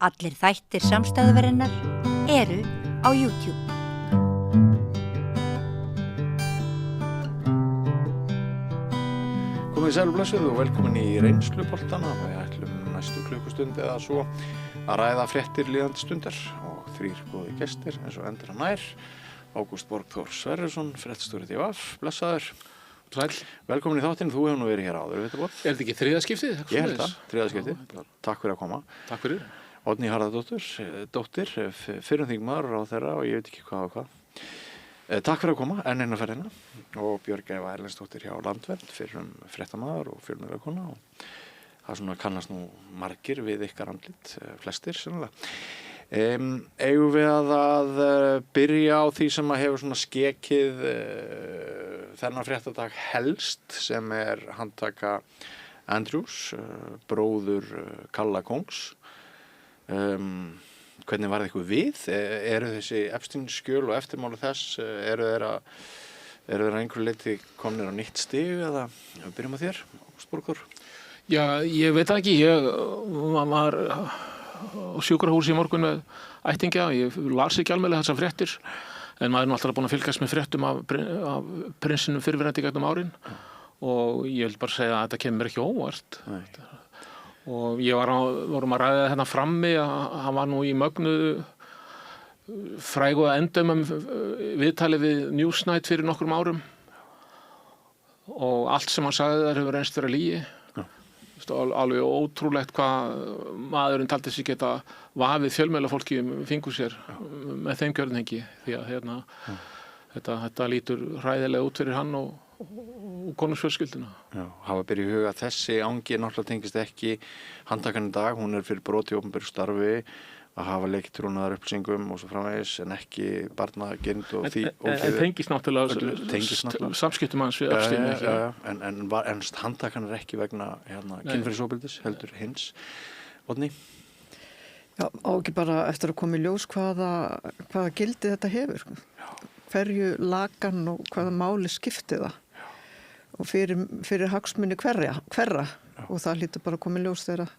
Allir þættir samstæðuverinnar eru á YouTube. Komið sæl og blessuð og velkomin í reynsluboltana. Við ætlum næstu klukkustund eða svo að ræða fréttir líðandi stundar og 3 góði gestir eins og endur nær. Ágúst Borgþór Sverrisson, fréttastjóri DVF, blessaður. Sæl. Velkomin í þáttinn, þú hefur nú verið hér áður, veitu bort. Er þetta ekki þriðja skiptið? Ég held það, þriðja skiptið. Takk fyrir að koma. Takk fyrir. Oddný Harðardóttir, fyrrum þingmaður á þeirra og ég veit ekki hvað og hvað. Takk fyrir að koma, enn eina ferðina. Og Björg Eva Erlendsdóttir hjá Landvernd, fyrrum fréttamaður og fjölmiðlakona. Og það svona kannast nú margir við ykkar andlit, flestir sennilega. Eigum við að byrja á því sem að hefur svona skekið þennan fréttadag helst, sem handtaka Andrews, bróður Kalla Kóngs. Hvernig var það eitthvað við? Eru þessi Epstein-skjöl og eftirmála þess, eru þeir að einhverju leyti komnir á nýtt stig eða byrjum á þér, Ágúst Borgþór? Já, ég veit það ekki. Ég var á sjúkrahúsi í morgun með ættingja. Ég las ekki almennilega þessar fréttir, en maður alltaf búin að fylgjast með fréttum af prinsinum fyrrverandi gegnum árin og ég vil bara segja að þetta kemur ekki óvart. Nei. Og vorum að ræða hérna frammi að hann var nú í mögnuðu frægu að endum viðtali við Newsnight fyrir nokkrum árum og allt sem hann sagði þar hefur reynst vera lygi. Alveg ótrúlegt hvað maðurinn taldi sig geta vafið fjölmiðlafólki fingur sér með þeim gjörningi, því að þetta lítur hræðilega út fyrir hann og konungsfjölskylduna. Já, hafa byrjað í huga að þessi angi náttúrulega tengist ekki handtakan í dag, hún fyrir brot í opinberu starfi að hafa leikið trúnaðar upplýsingum og svo framvegis, en ekki barnagirnd og því. En tengist náttúrulega samskiptum hans við Epstein, ekki? Já, en handtakan ekki vegna kynferðisofbeldis, heldur hins. Oddný? Já, á ekki bara eftir að koma í ljós hvaða gildi þetta hefur. Hverju lagan og hvaða máli skipti það. Og fyrir hagsmuni hverra. Og það hlýtur bara að koma í ljós þegar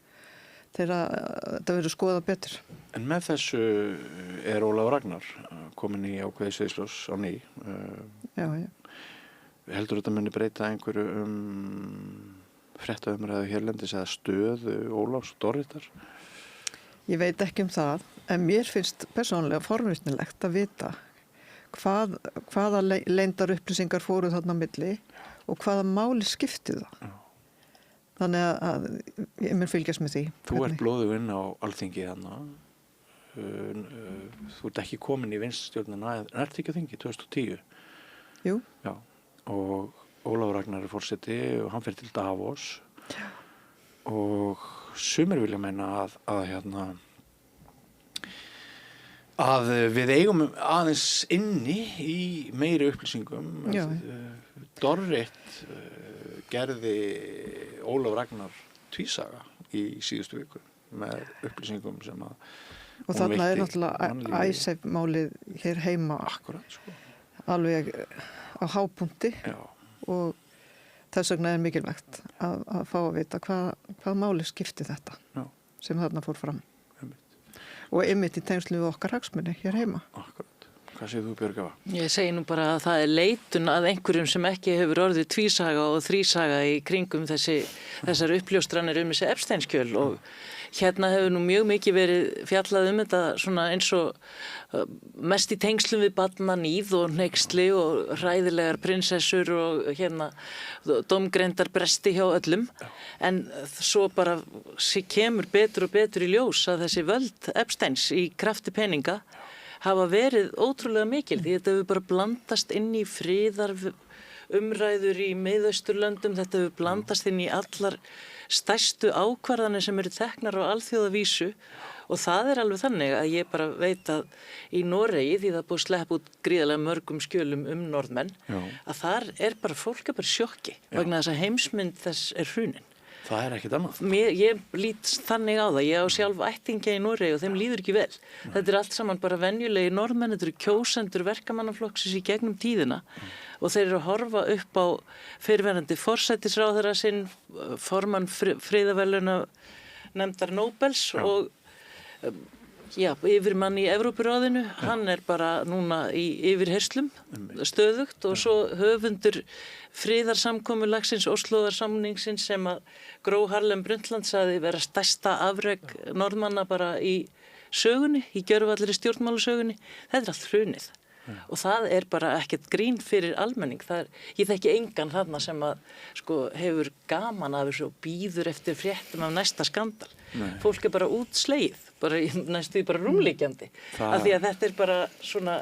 þetta verður skoðað betur. En með þessu Ólafur Ragnar komin í ákveðið sviðsljós á ný. Já. Heldur þetta muni breyta einhverju fréttaumræðu hérlendis eða stöðu Ólafs og Dorritar? Ég veit ekki það, en mér finnst persónulega forvitnilegt að vita hvaða leyndar upplýsingar fóru þarna á milli og hvaða máli skipti það. Já. Þannig að ég mun fylgjast með því. Þú ert blóðug inn á Alþingi þarna. Þú ert ekki komin í vinstristjórnina, en ert ekki á þingi 2010? Jú. Já, og Ólafur Ragnar forseti og hann fer til Davos. Já. Og sumir vilja meina að við eigum aðeins inni í meiri upplýsingum. Já. Dorrit gerði Ólafur Ragnar tvísaga í síðustu viku með upplýsingum sem að og þarna náttúrulega Icesave-málið hér heima. Akkurat, sko. Alveg á hápunkti. Já. Og þess vegna mikilvægt að fá að vita hvað máli skipti þetta. Já. Sem þarna fór fram. Og einmitt í tengslu við okkar hagsmuni hér heima. Akkurat. Hvað segir þú, Björg Eva? Ég segi nú bara að það leitun að einhverjum sem ekki hefur orðið tvísaga og þrísaga í kringum þessar uppljóstranir þessi Epstein-skjöl og hérna hefur nú mjög mikið verið fjallað þetta svona eins og mest í tengslum við barnaníð og hneyksli og hræðilegar prinsessur og dómgreindar bresti hjá öllum. En svo bara kemur betur og betur í ljós að þessi völd Epsteins í krafti peninga hafa verið ótrúlega mikil því þetta hefur bara blandast inn í friðar umræður í Miðausturlöndum, þetta hefur blandast inn í allar stærstu ákvarðanir sem eru teknar á alþjóðavísu og það alveg þannig að ég bara veit að í Noregi, því það búið að sleppa út gríðarlega mörgum skjölum Norðmenn, að þar bara fólk bara sjokki vegna þess að heimsmynd þess hrunin. Það ekkert annað. Ég lít þannig á það. Ég á sjálf ættingja í Noregi og þeim líður ekki vel. Þetta allt saman bara venjulegi Norðmenn, þetta kjósendur verkamannaflokksins í gegnum tíðina og þeir eru að horfa upp á fyrrverandi forsætisráðherra sinn, formann friðarverðlauna nefndar Nóbels og yfirmann í Evrópuráðinu, hann bara núna í yfirherslum stöðugt og svo höfundur friðarsamkomulagsins, Óslóðarsamningsins sem að Gro Harlem Brundtland sagði vera stærsta afrek Norðmanna bara í sögunni, í gjörvallri stjórnmálasögunni. Þetta allt hrunið. Og það bara ekkert grín fyrir almenning. Ég þekki engan þarna sem að hefur gaman af þessu og býður eftir fréttum af næsta skandal. Fólk bara útslegið, næstu bara rúmliggjandi. Af því að þetta bara svona,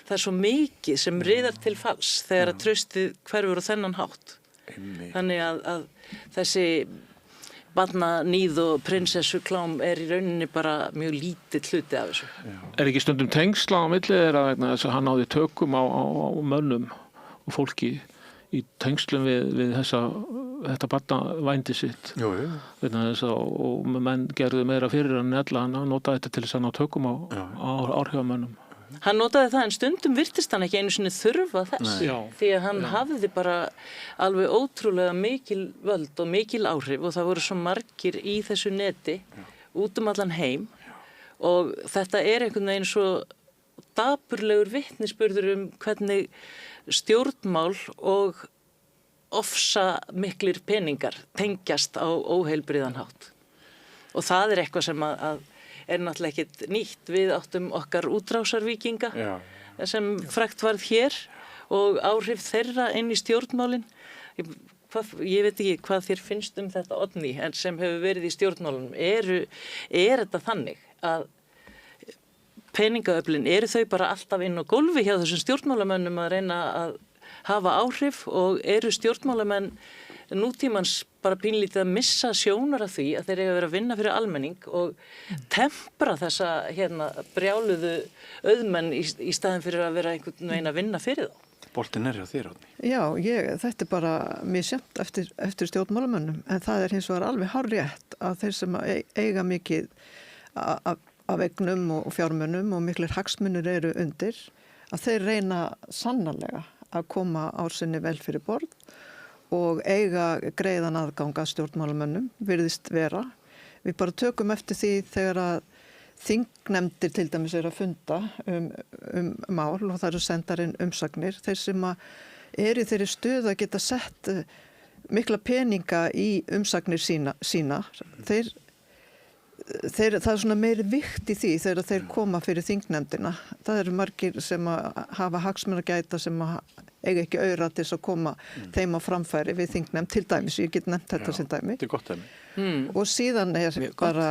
það svo mikið sem riðar til falls þegar að traustið hverfur á þennan hátt. Þannig að þessi barnaníð og prinsessuklám í rauninni bara mjög lítið hluti af þessu. Ekki stundum tengsla á milli þeirra vegna þess að hann náði tökum á mönnum og fólki í tengslum við þetta barnavændi sitt. Jú. Vegna þess að og menn gerðu meira fyrir hann ella, hann notaði þetta til þess að ná tökum á áhrifamönnum. Hann notaði það en stundum virtist hann ekki einu sinni þurfa þess. Því að hann hafði bara alveg ótrúlega mikil völd og mikil áhrif og það voru svo margir í þessu neti út allan heim og þetta einhvern veginn svo dapurlegur vitnisburður hvernig stjórnmál og ofsa miklir peningar tengjast á óheilbriðan hátt. Og það eitthvað sem að náttúrulega ekkert nýtt. Við áttum okkar útrásarvíkinga sem frægt varð hér og áhrif þeirra inn í stjórnmálin. Ég veit ekki hvað þér finnst þetta Oddný, en sem hefur verið í stjórnmálunum. Þetta þannig að peningaöflin, þau bara alltaf inn á gólfi hjá þessum stjórnmálamönnum að reyna að hafa áhrif og stjórnmálamenn nútímans bara pínlítið að missa sjónar af því að þeir eiga að vera að vinna fyrir almenning og tempra þessa brjáluðu auðmenn í staðin fyrir að vera einhvern veginn að vinna fyrir þá. Boltinn hjá þér, Oddný. Já, þetta bara misjafnt eftir stjórnmálamönnum, en það hins vegar alveg hárrétt að þeir sem eiga mikið af eignum og fjármunum og miklir hagsmunir eru undir, að þeir reyna sannarlega að koma á sinni vel fyrir borð og eiga greiðan aðgang að stjórnmálamönnum, virðist vera. Við bara tökum eftir því þegar að þingnefndir til dæmis að funda mál og það eru sendar inn umsagnir. Þeir sem í þeirri stöðu að geta sett mikla peninga í umsagnir sína það svona meiri vikt í því þegar þeir koma fyrir þingnefndina. Það eru margir sem hafa hagsmuna gæta sem eiga ekki aura til þess að koma þeim á framfæri við þingnefnd til dæmis. Ég get nefnt þetta sem dæmi. Þetta gott dæmi. Og síðan bara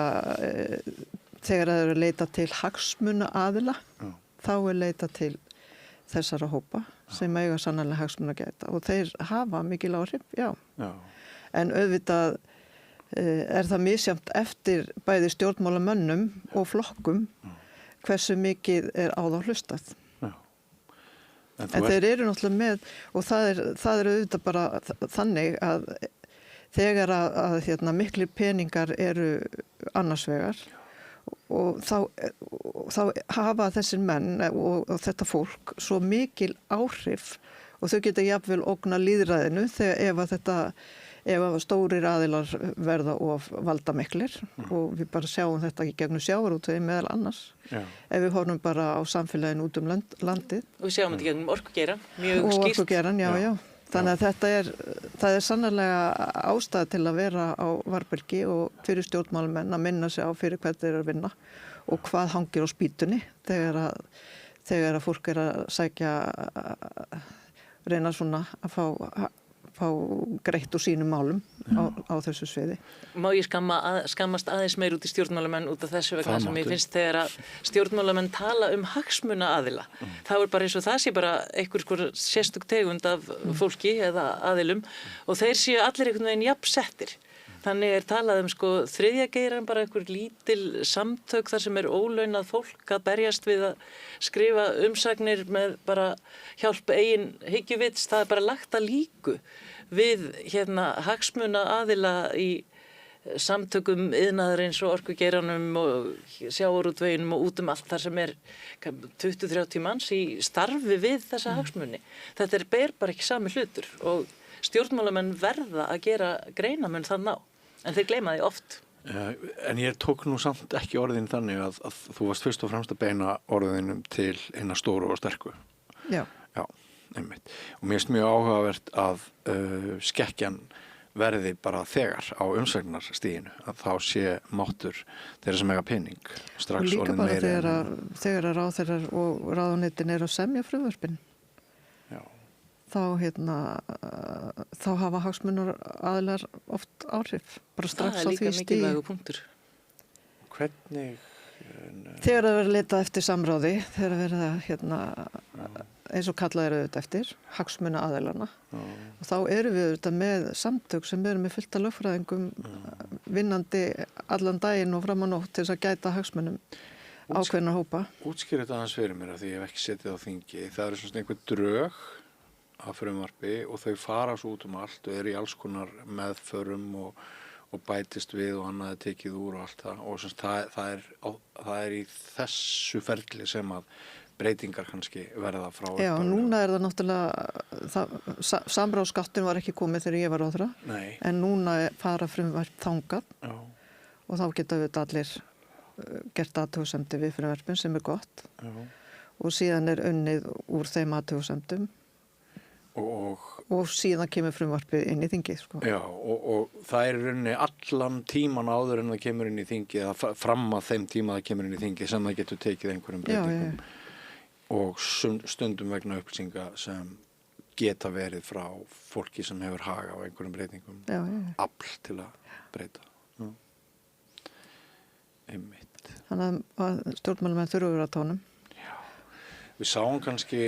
þegar það eru leita til hagsmuna aðila, þá leita til þessara hópa sem eiga sannarlega hagsmuna gæta og þeir hafa mikil áhrif, já. En auðvitað það misjafnt eftir bæði stjórnmálamönnum og flokkum hversu mikið á þá hlustað. En þeir eru náttúrulega með og það er auðvitað bara þannig að þegar að miklir peningar eru annars vegar og þá hafa þessir menn og þetta fólk svo mikil áhrif og þau geta jafnvel ógna lýðræðinu þegar ef stórir aðilar verða of valdamiklir og við bara sjáum þetta í gegnum sjávarútvegi meðal annars. Ef við horfum bara á samfélaginu út landið. Og við sjáum þetta í gegnum orkugeirann, mjög skýrt. Og orkugeirann, já. Þannig að það er sannarlega ástæða til að vera á varðbergi og fyrir stjórnmálamenn að minna sig á fyrir hvað þeir eru að vinna og hvað hangir á spýtunni þegar að fólk að sækja reyna svona að fá greitt úr sínum málum á þessu sviði. Má ég skammast aðeins meir út í stjórnmálamenn út af þessu vegna sem ég finnst þegar að stjórnmálamenn tala hagsmuna aðila. Þá bara eins og það sé bara einhver sérstök tegund af fólki eða aðilum og þeir séu allir einhvern veginn jafnsettir. Þannig talað þriðja geirann bara einhver lítil samtök þar sem ólaunað fólk að berjast við að skrifa umsagnir með bara hjálp eigin hyggjuvits. Það bara lagt að líku við hagsmuna aðila í samtökum iðnaðarins og orkugeiranum og sjávarútveginum og út allt þar sem 20-30 manns í starfi við þessa hagsmuni. Þetta ber bara ekki sami hlutur og stjórnmálamenn verða að gera greinamun þann á. En þeir gleyma því oft. En ég tók nú samt ekki orðin þannig að þú varst fyrst og fremst að beina orðinum til eina stóru og sterku. Já. Já, einmitt. Og mér finnst mjög áhugavert að skekkjan verði bara þegar á umsagnarstiginu að þá sé máttur þeirra sem eiga pening strax og líka orðin bara meiri þegar að ráðherrar og ráðuneytin eru að semja frumvörpin. Já. Þá hafa hagsmunar aðilar oft áhrif bara strax á því Það er líka stigi. mikilvægur punktur. Hvernig Þegar það verður leitað eftir samráði, þegar verður eins og kallað eru auðvitað eftir, hagsmuna aðilana. Og þá eru við auðvitað með samtök sem eru með fullt af lögfræðingum vinnandi allan daginn og fram á nótt til þess að gæta hagsmunum ákveðna hópa. Útskýra þetta aðeins fyrir mér af því ég hef ekki setið á þingi. Það eru svona einhver drög af frumvarpi og þau fara svo út allt og eru í alls konar meðförum og bætist við og annað er tekið úr og allt það og semst, það er í þessu ferli sem að breytingar kannski verða frá Já, núna er það náttúrulega samráðsskattin var ekki komið þegar ég var ráðherra. Nei. En núna fara frumvarp þangað. Já. Og þá geta við allir gert athugasemdir við frumvarpin sem er gott. Já. Og síðan er unnið úr þeim athugasemdum og síðan kemur frumvarpið inn í þingið. Sko. Já, og það er rauninni allan tíman áður en það kemur inn í þingið eða fram að þeim tíma það kemur inn í þingið sem það getur tekið einhverjum breytingum. Og stundum vegna upplýsinga sem geta verið frá fólki sem hefur hag á einhverjum breytingum. Afl til að breyta. Já. Einmitt. Þannig að stjórnmálamenn þurfa að vera á tónum. Við sáum kannski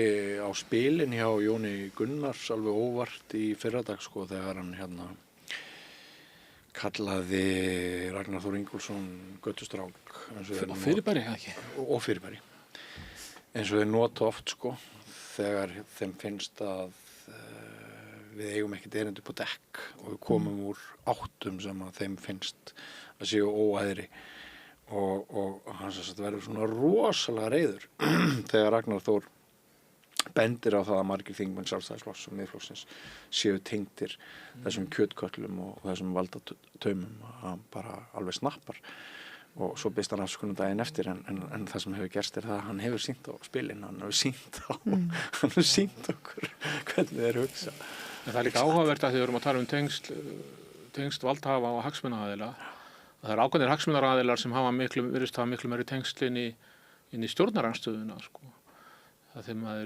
á spilin hjá Jóni Gunnars alveg óvart í fyrradag sko þegar hann kallaði Ragnar Þór Ingólfsson götustrák. Fyrirbæri, ekki? Og fyrirbæri. Eins og þeir nota oft sko þegar þeim finnst að við eigum ekkert erindi upp á dekk og við komum úr áttum sem að þeim finnst að séu óæðri. Og hann verður svona rosalega reiður þegar Ragnar Þór bendir á það að margir þingmenn Sjálfstæðisflokks og Miðflokksins séu tengdir þessum kjötköllum og þessum valdataumum að hann bara alveg snappar og svo byrst hann afsökunum daginn eftir en það sem hefur gerst er það að hann hefur sýnt á spilin, hann hefur sýnt okkur hvernig þeir hugsa. En það er líka áhugavert að þið erum að tala um tengsl valdhafa og hagsmunaaðila. Það er ákveðnir hagsmunaraðilar sem virðist hafa miklu meiri tengsl inn í stjórnarandstöðuna sko. Það þeim að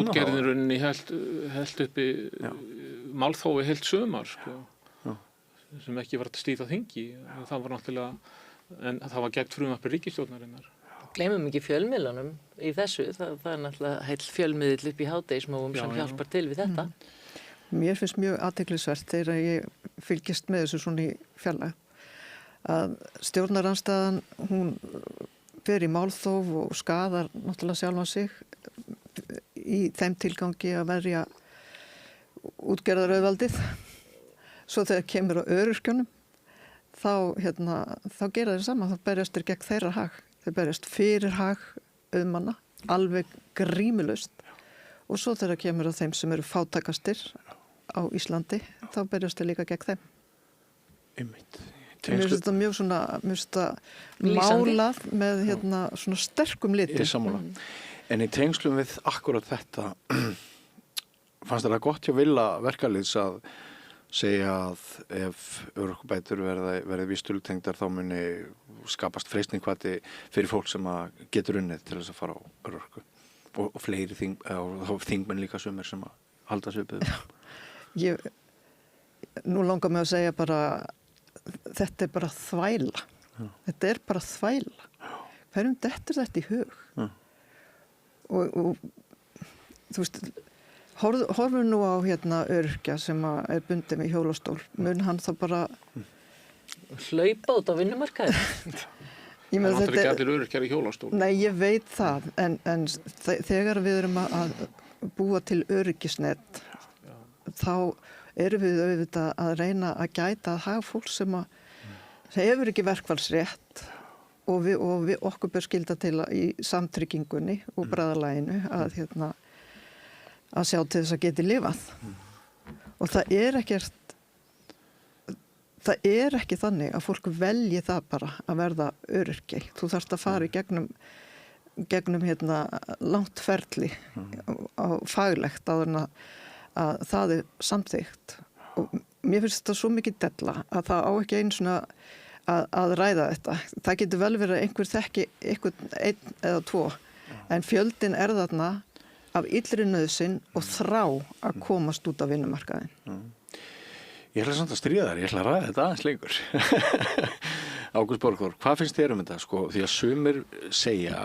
útgerðin runni held uppi málþófi heilt sumar sko. Sem ekki var að slíta þingi. Það var náttúrulega, en það var gegn frumvarpi ríkisstjórnarinnar. Gleymum ekki fjölmiðlunum í þessu. Það er náttúrulega heill fjölmiðill upp í hádegismóum sem hjálpar til við þetta. Mér finnst mjög athyglisvert þegar ég fylgist með þessu svona í fjarlæg að stjórnarandstaðan hún fer í málþóf og skaðar náttúrulega sjálfan sig í þeim tilgangi að verja útgerðarauðvaldið. Svo þegar kemur á öryrkjunum þá gera þeir saman, þá berjast þeir gegn þeirra hag. Þeir berjast fyrir hag auðmanna, alveg grímulaust. Og svo þegar kemur á þeim sem eru fátækastir á Íslandi, þá berjast þeir líka gegn þeim. Einmitt. Mér finnst þetta mjög svona, málað með svona sterkum litum. Ég sammála. En í tengslum við akkurat þetta, fannst þetta gott hjá Villa verkalýðs að segja að ef örorkubætur verði vísitölutengdar þá muni skapast freistnihvati fyrir fólk sem að getur unnið til þess að fara á örorku. Og fleiri þingmenn líka sumir sem að halda sig uppið. Nú langar mig að segja bara þetta er bara þvæla. Þetta er bara þvæla. Hverjum dettur þetta í hug? Og þú veist, horfum nú á öryrkja sem er bundið með hjólastól. Mun hann þá bara hlaupa út á vinnumarkaði? Það er náttúrulega ekki allir öryrkjar í hjólastól. Nei, ég veit það, en þegar við erum að búa til öryggisnet, þá erum við auðvitað að reyna að gæta að hafa fólk sem hefur ekki verkfallsrétt og við okkur ber skylda til í samtryggingunni og bræðalaginu að sjá til þess að geti lifað. Og það er ekkert það er ekki þannig að fólk velji það bara að verða öryrki. Þú þarft að fara í gegnum langt ferli á faglegt áður en að það er samþykkt. Og mér finnst þetta svo mikið della að það á ekki einu svona að ræða þetta. Það getur vel verið að einhver þekki einn eða tvo, en fjöldin þarna af illri nauðsyn og þrá að komast út á vinnumarkaðinn. Ég ætla samt að stríða þær, ég ætla að ræða þetta aðeins lengur. Ágúst Borgþór, hvað finnst þér þetta? Sko, því að sumir segja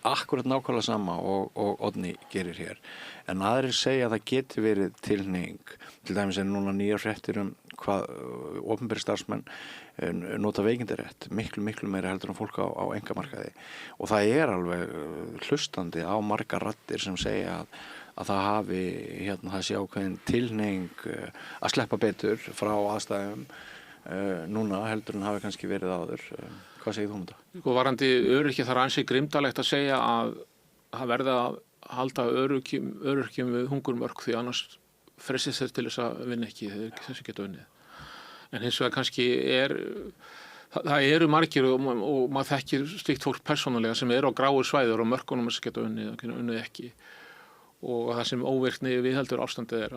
akkurat nákvæmlega sama og Oddný gerir hér, en aðrir segja að það geti verið tilhneiging, til dæmis núna nýjar fréttir hvað opinberir starfsmenn nota veikindarétt, miklu meira heldur en fólk á einkamarkaði, og það alveg hlustandi á margar raddir sem segja að það hafi það sé ákveðin tilhneiging að sleppa betur frá aðstæðum núna heldur en hafi kannski verið áður. Hvað segir þú þetta? Sko, varandi öryrkja, það ansi grimdalegt að segja að það verði að halda öryrkjum við hungurmörk, því annars frelsist þeir til þess að vinna ekki, þess að geta unnið. En hins vegar kannski það eru margir og maður þekkir slíkt fólk persónulega sem á gráu svæður og mörkunum þess að geta unnið ekki, og það sem óvirkni viðheldur ástandið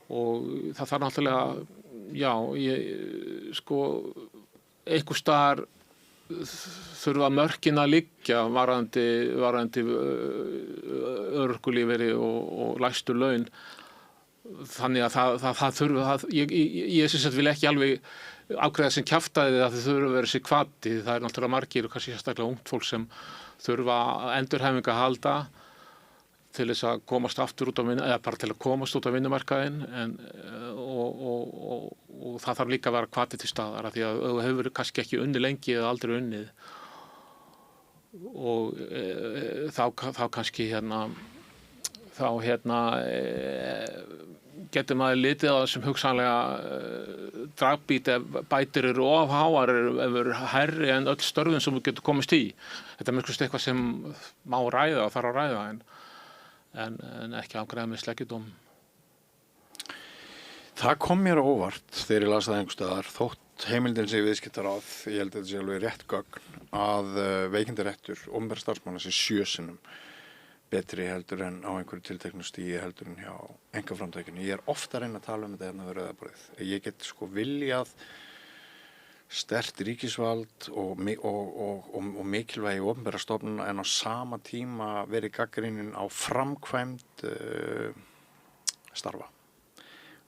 og það þarf náttúrulega, einhvers staðar þurfa mörkin að liggja varðandi örorkulífeyri og lægstu laun. Þannig að það þurfa, ég sem sagt vil ekki alveg ákveða sem kjaftaði að þau þurfa að vera sér hvati. Það náttúrulega margir og kannski sérstaklega ungt fólk sem þurfa endurhæfingu að halda til þess að komast aftur út á eða bara til að komast út á vinnumarkaðinn, og það þarf líka að vera hvati til staðar, af því að þú hefur kannski ekki unnið lengi eða aldrei unnið, og þá kannski getur maður litið á það sem hugsanlega dragbít ef bætur eru of háar ef hærri en öll störfin sem þú getur komist í. Þetta myrkust eitthvað sem má ræða og þarf að ræða, en ekki afgreiða með sleggjudóm. Það kom mér á óvart þegar ég las það einhvers staðar, þótt heimildin sé viðskiptaráð, ég held að þetta sé alveg rétt gögn, að veikindaréttur opinberra starfsmanna sé 7 sinnum betri heldur en á einhverju tilteknu stigi heldur en hjá einkaframtakinu. Ég ofta að reyna að tala þetta við rauðaborðið. Ég get viljað sterkt ríkisvald og mikilvægi opinberra stofnana, en á sama tíma verið gagnrýnin á framkvæmd starfa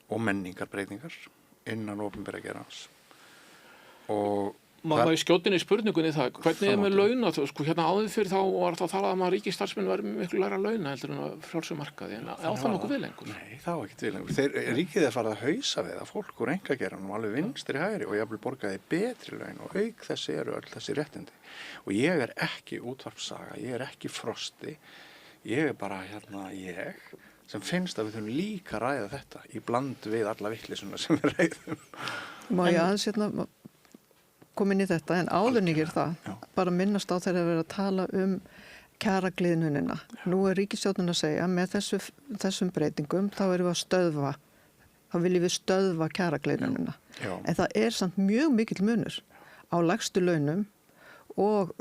og menningarbreytingar innan opinberra geirans. Og maður skjótinni í spurningunni það, hvernig með launa? Sko, áður fyrir þá var það að tala um að ríkisstarfsmenn var miklu lægra launa heldur en að frjálsum markaði, en á það nokkuð við lengur? Nei, það var ekkert við lengur. Ríkið farið að hausa við að fólk úr einkageiranum alveg vinstri hægri og jafnvel borgaði betri laun, og auk þessi eru öll þessi réttindi. Og ég ekki útvarpssaga, ég ekki Frosti, ég bara ég sem finnst að við þurfum líka að ræða þetta í bland við alla vitleysunna sem við ræðum. Má ég aðeins komin í þetta, en áðurningir það, bara minnast á þegar að vera að tala kjaragliðnunina. Nú ríkisstjórnin að segja, með þessum breytingum, þá erum við að stöðva, þá viljum við stöðva kjaragliðnunina. En það samt mjög mikill munur á lægstu launum og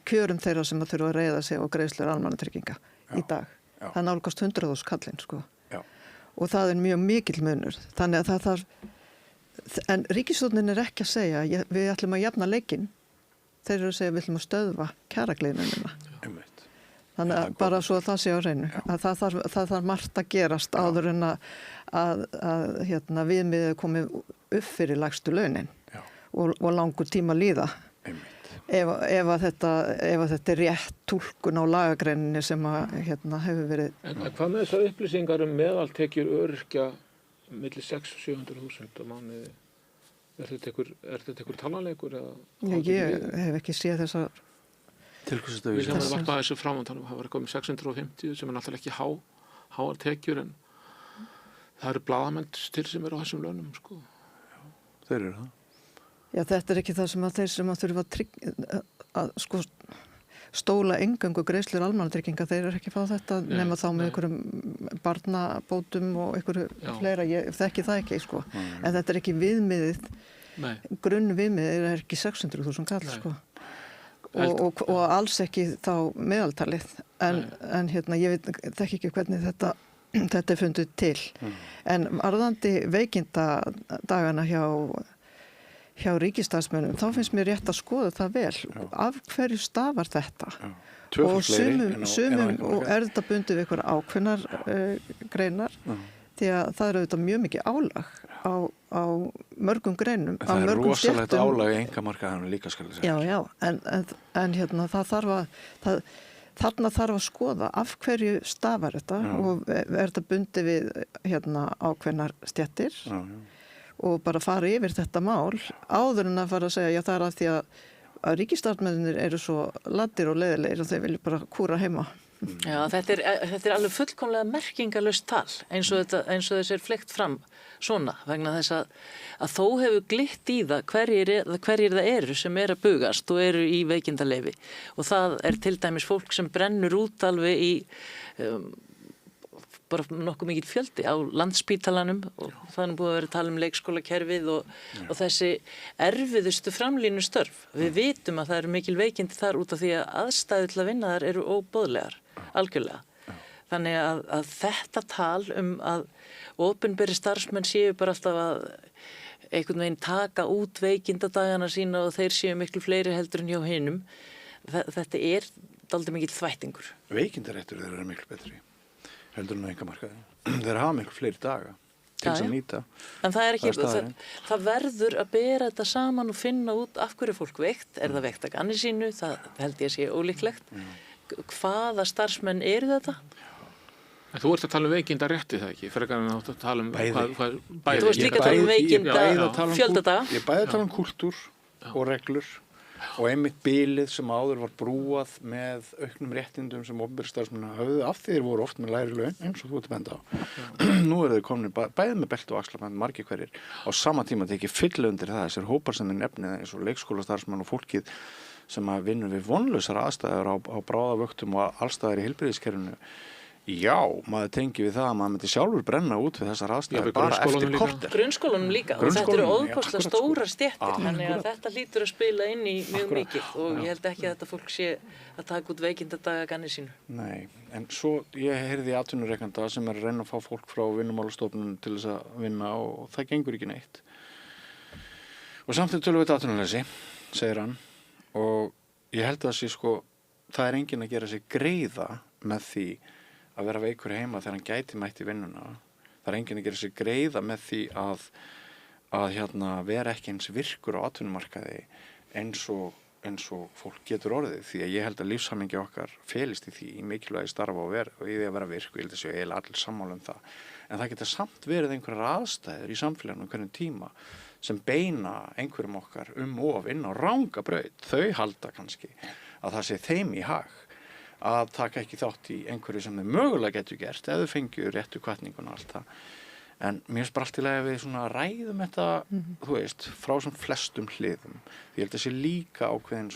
kjörum þeirra sem að þurfa að reiða sig á greiðslur almannatrygginga í dag. Það nálgast 100.000 kallinn, og það mjög mikill munur. Þannig að það þarf. En ríkisstjórnin ekki að segja við ætlum að jafna leikinn, þeir eru að segja við ætlum að stöðva kjaragliðnunina. Þannig að bara svo að það sé á hreinu, að það þarf margt að gerast áður en að viðmiðið komið upp fyrir lægstu launin og langur tíma líða. Ef þetta rétt túlkun á lagagreininni sem hefur verið. En hvað með þessar upplýsingar meðaltekjur öryrkja milli 600-700.000 á mánuði? Þetta einhver talanleikur? Ég hef ekki séð þessar. Við sem við varpa þessu fram, það var eitthvað 650 sem náttúrulega ekki háar tekjur, en það eru blaðamenn til sem á þessum launum, sko. Þeir eru það. Já, þetta ekki það sem að þeir sem að þurfa að stóla engöngu greiðslur almannatrygginga, þeir eru ekki að fá þetta nema þá með einhverjum barnabótum og einhverju fleira, ég þekki það ekki sko. En þetta er ekki viðmiðið, grunn viðmiðið er ekki 600.000 kall sko. Og alls ekki þá meðaltalið en ég þekki ekki hvernig þetta er fundið til. En varðandi veikindadagana hjá ríkisstarfsmönnum, þá finnst mér rétt að skoða það vel. Af hverju stafar þetta? Og sumum er þetta bundið við einhverjar ákveðnar greinar, því að það er auðvitað mjög mikið álag á mörgum greinum, á mörgum stéttum. Það er rosalegt álag í einkamarkaðanum líka, skal ég segja. Já, en þarna þarf að skoða af hverju stafar þetta og er þetta bundið við ákveðnar stéttir og bara fara yfir þetta mál áður en að fara að segja, já það er að því að ríkisstarfsmennirnir eru svo laddir og leiðilegir og þeir vilja bara kúra heima. Já, þetta er alveg fullkomlega merkingarlaust tal eins og þessi er fleygt fram svona vegna þess að þó hefur glitt í það hverjir það eru sem er að bugast og eru í veikindaleyfi og það er til dæmis fólk sem brennur út alveg í bara nokkuð mikill fjöldi á Landspítalanum og það er búið að vera að tala um leikskólakerfið og þessi erfiðustu framlínu störf. Við vitum að það eru mikil veikindi þar út af því að aðstæður til að vinna þar eru óboðlegar, algjörlega. Þannig að þetta tal að opinberi starfsmenn séu bara alltaf að einhvern veginn taka út veikindadagana sína og þeir séu miklu fleiri heldur en hjá hinum, þetta er dálítið mikill þvættingur. Veikindaréttur þeir eru miklu betri heldur en á einkamarkaði. Þeir hafa miklu fleiri daga til þess að nýta. En það er ekki, það verður að bera þetta saman og finna út af hverju fólk veikt. Er það veikt að ganni sínu? Það held ég að sé ólíklegt. Hvaða starfsmenn eru þetta? En þú ert að tala um veikindarétti það ekki? Frekar en að tala um bæði. Þú varst líka að tala um veikinda fjöldadaga. Ég bæði að tala um kúltúr og reglur og einmitt bilið sem áður var brúað með auknum réttindum sem opinberir starfsmenn höfðu af því þeir voru oft með lægri laun eins og þú ert að benda á. Nú eru þeir komin bæði með belti og axlabönd margir hverjir á sama tíma tekið fylla undir það þessir hópar sem þeir nefnið eins og leikskólastarfsmenn og fólkið sem að vinnur við vonlausar aðstæður á bráðavöktum og allstæðar í heilbrigðiskerfinu. Já, maður tengi við það að maður myndi sjálfur brenna út við þessar aðstæður bara eftir korter. Grunnskólanum líka og þetta eru óbúslega stórar stéttir þannig að þetta hlýtur að spila inn í mjög mikið og ég held ekki að þetta fólk sé að taka út veikindadaga ganni sínu. Nei, en svo ég heyrði atvinnurekanda sem er að reyna að fá fólk frá Vinnumálastofnun til þess að vinna og það gengur ekki neitt. Og samtidig töluvert atvinnuleysi, segir hann, og ég held að það er enginn að gera sig greiða með því að vera veikur heima þegar hann gæti mætt í vinnuna. Það er enginn að gera sig greiða með því að vera ekki eins virkur á atvinnumarkaði eins og fólk getur orðið. Því að ég held að lífshamingja okkar felist í því í mikilvægi starfa og í því að vera virku. Ég held að séu eiginlega allir sammála um það. En það geta samt verið einhverjar aðstæður í samfélaginu hvernig tíma sem beina einhverjum okkar of inn á ranga braut. Þau halda kannski að það sé þeim í hag að taka ekki þátt í einhverju sem þau mögulega getur gert ef þau fengju réttu hvatninguna og allt það. En mér finnst bara allt í lagi að við ræðum þetta, þú veist, frá sem flestum hliðum. Ég held að sé líka ákveðin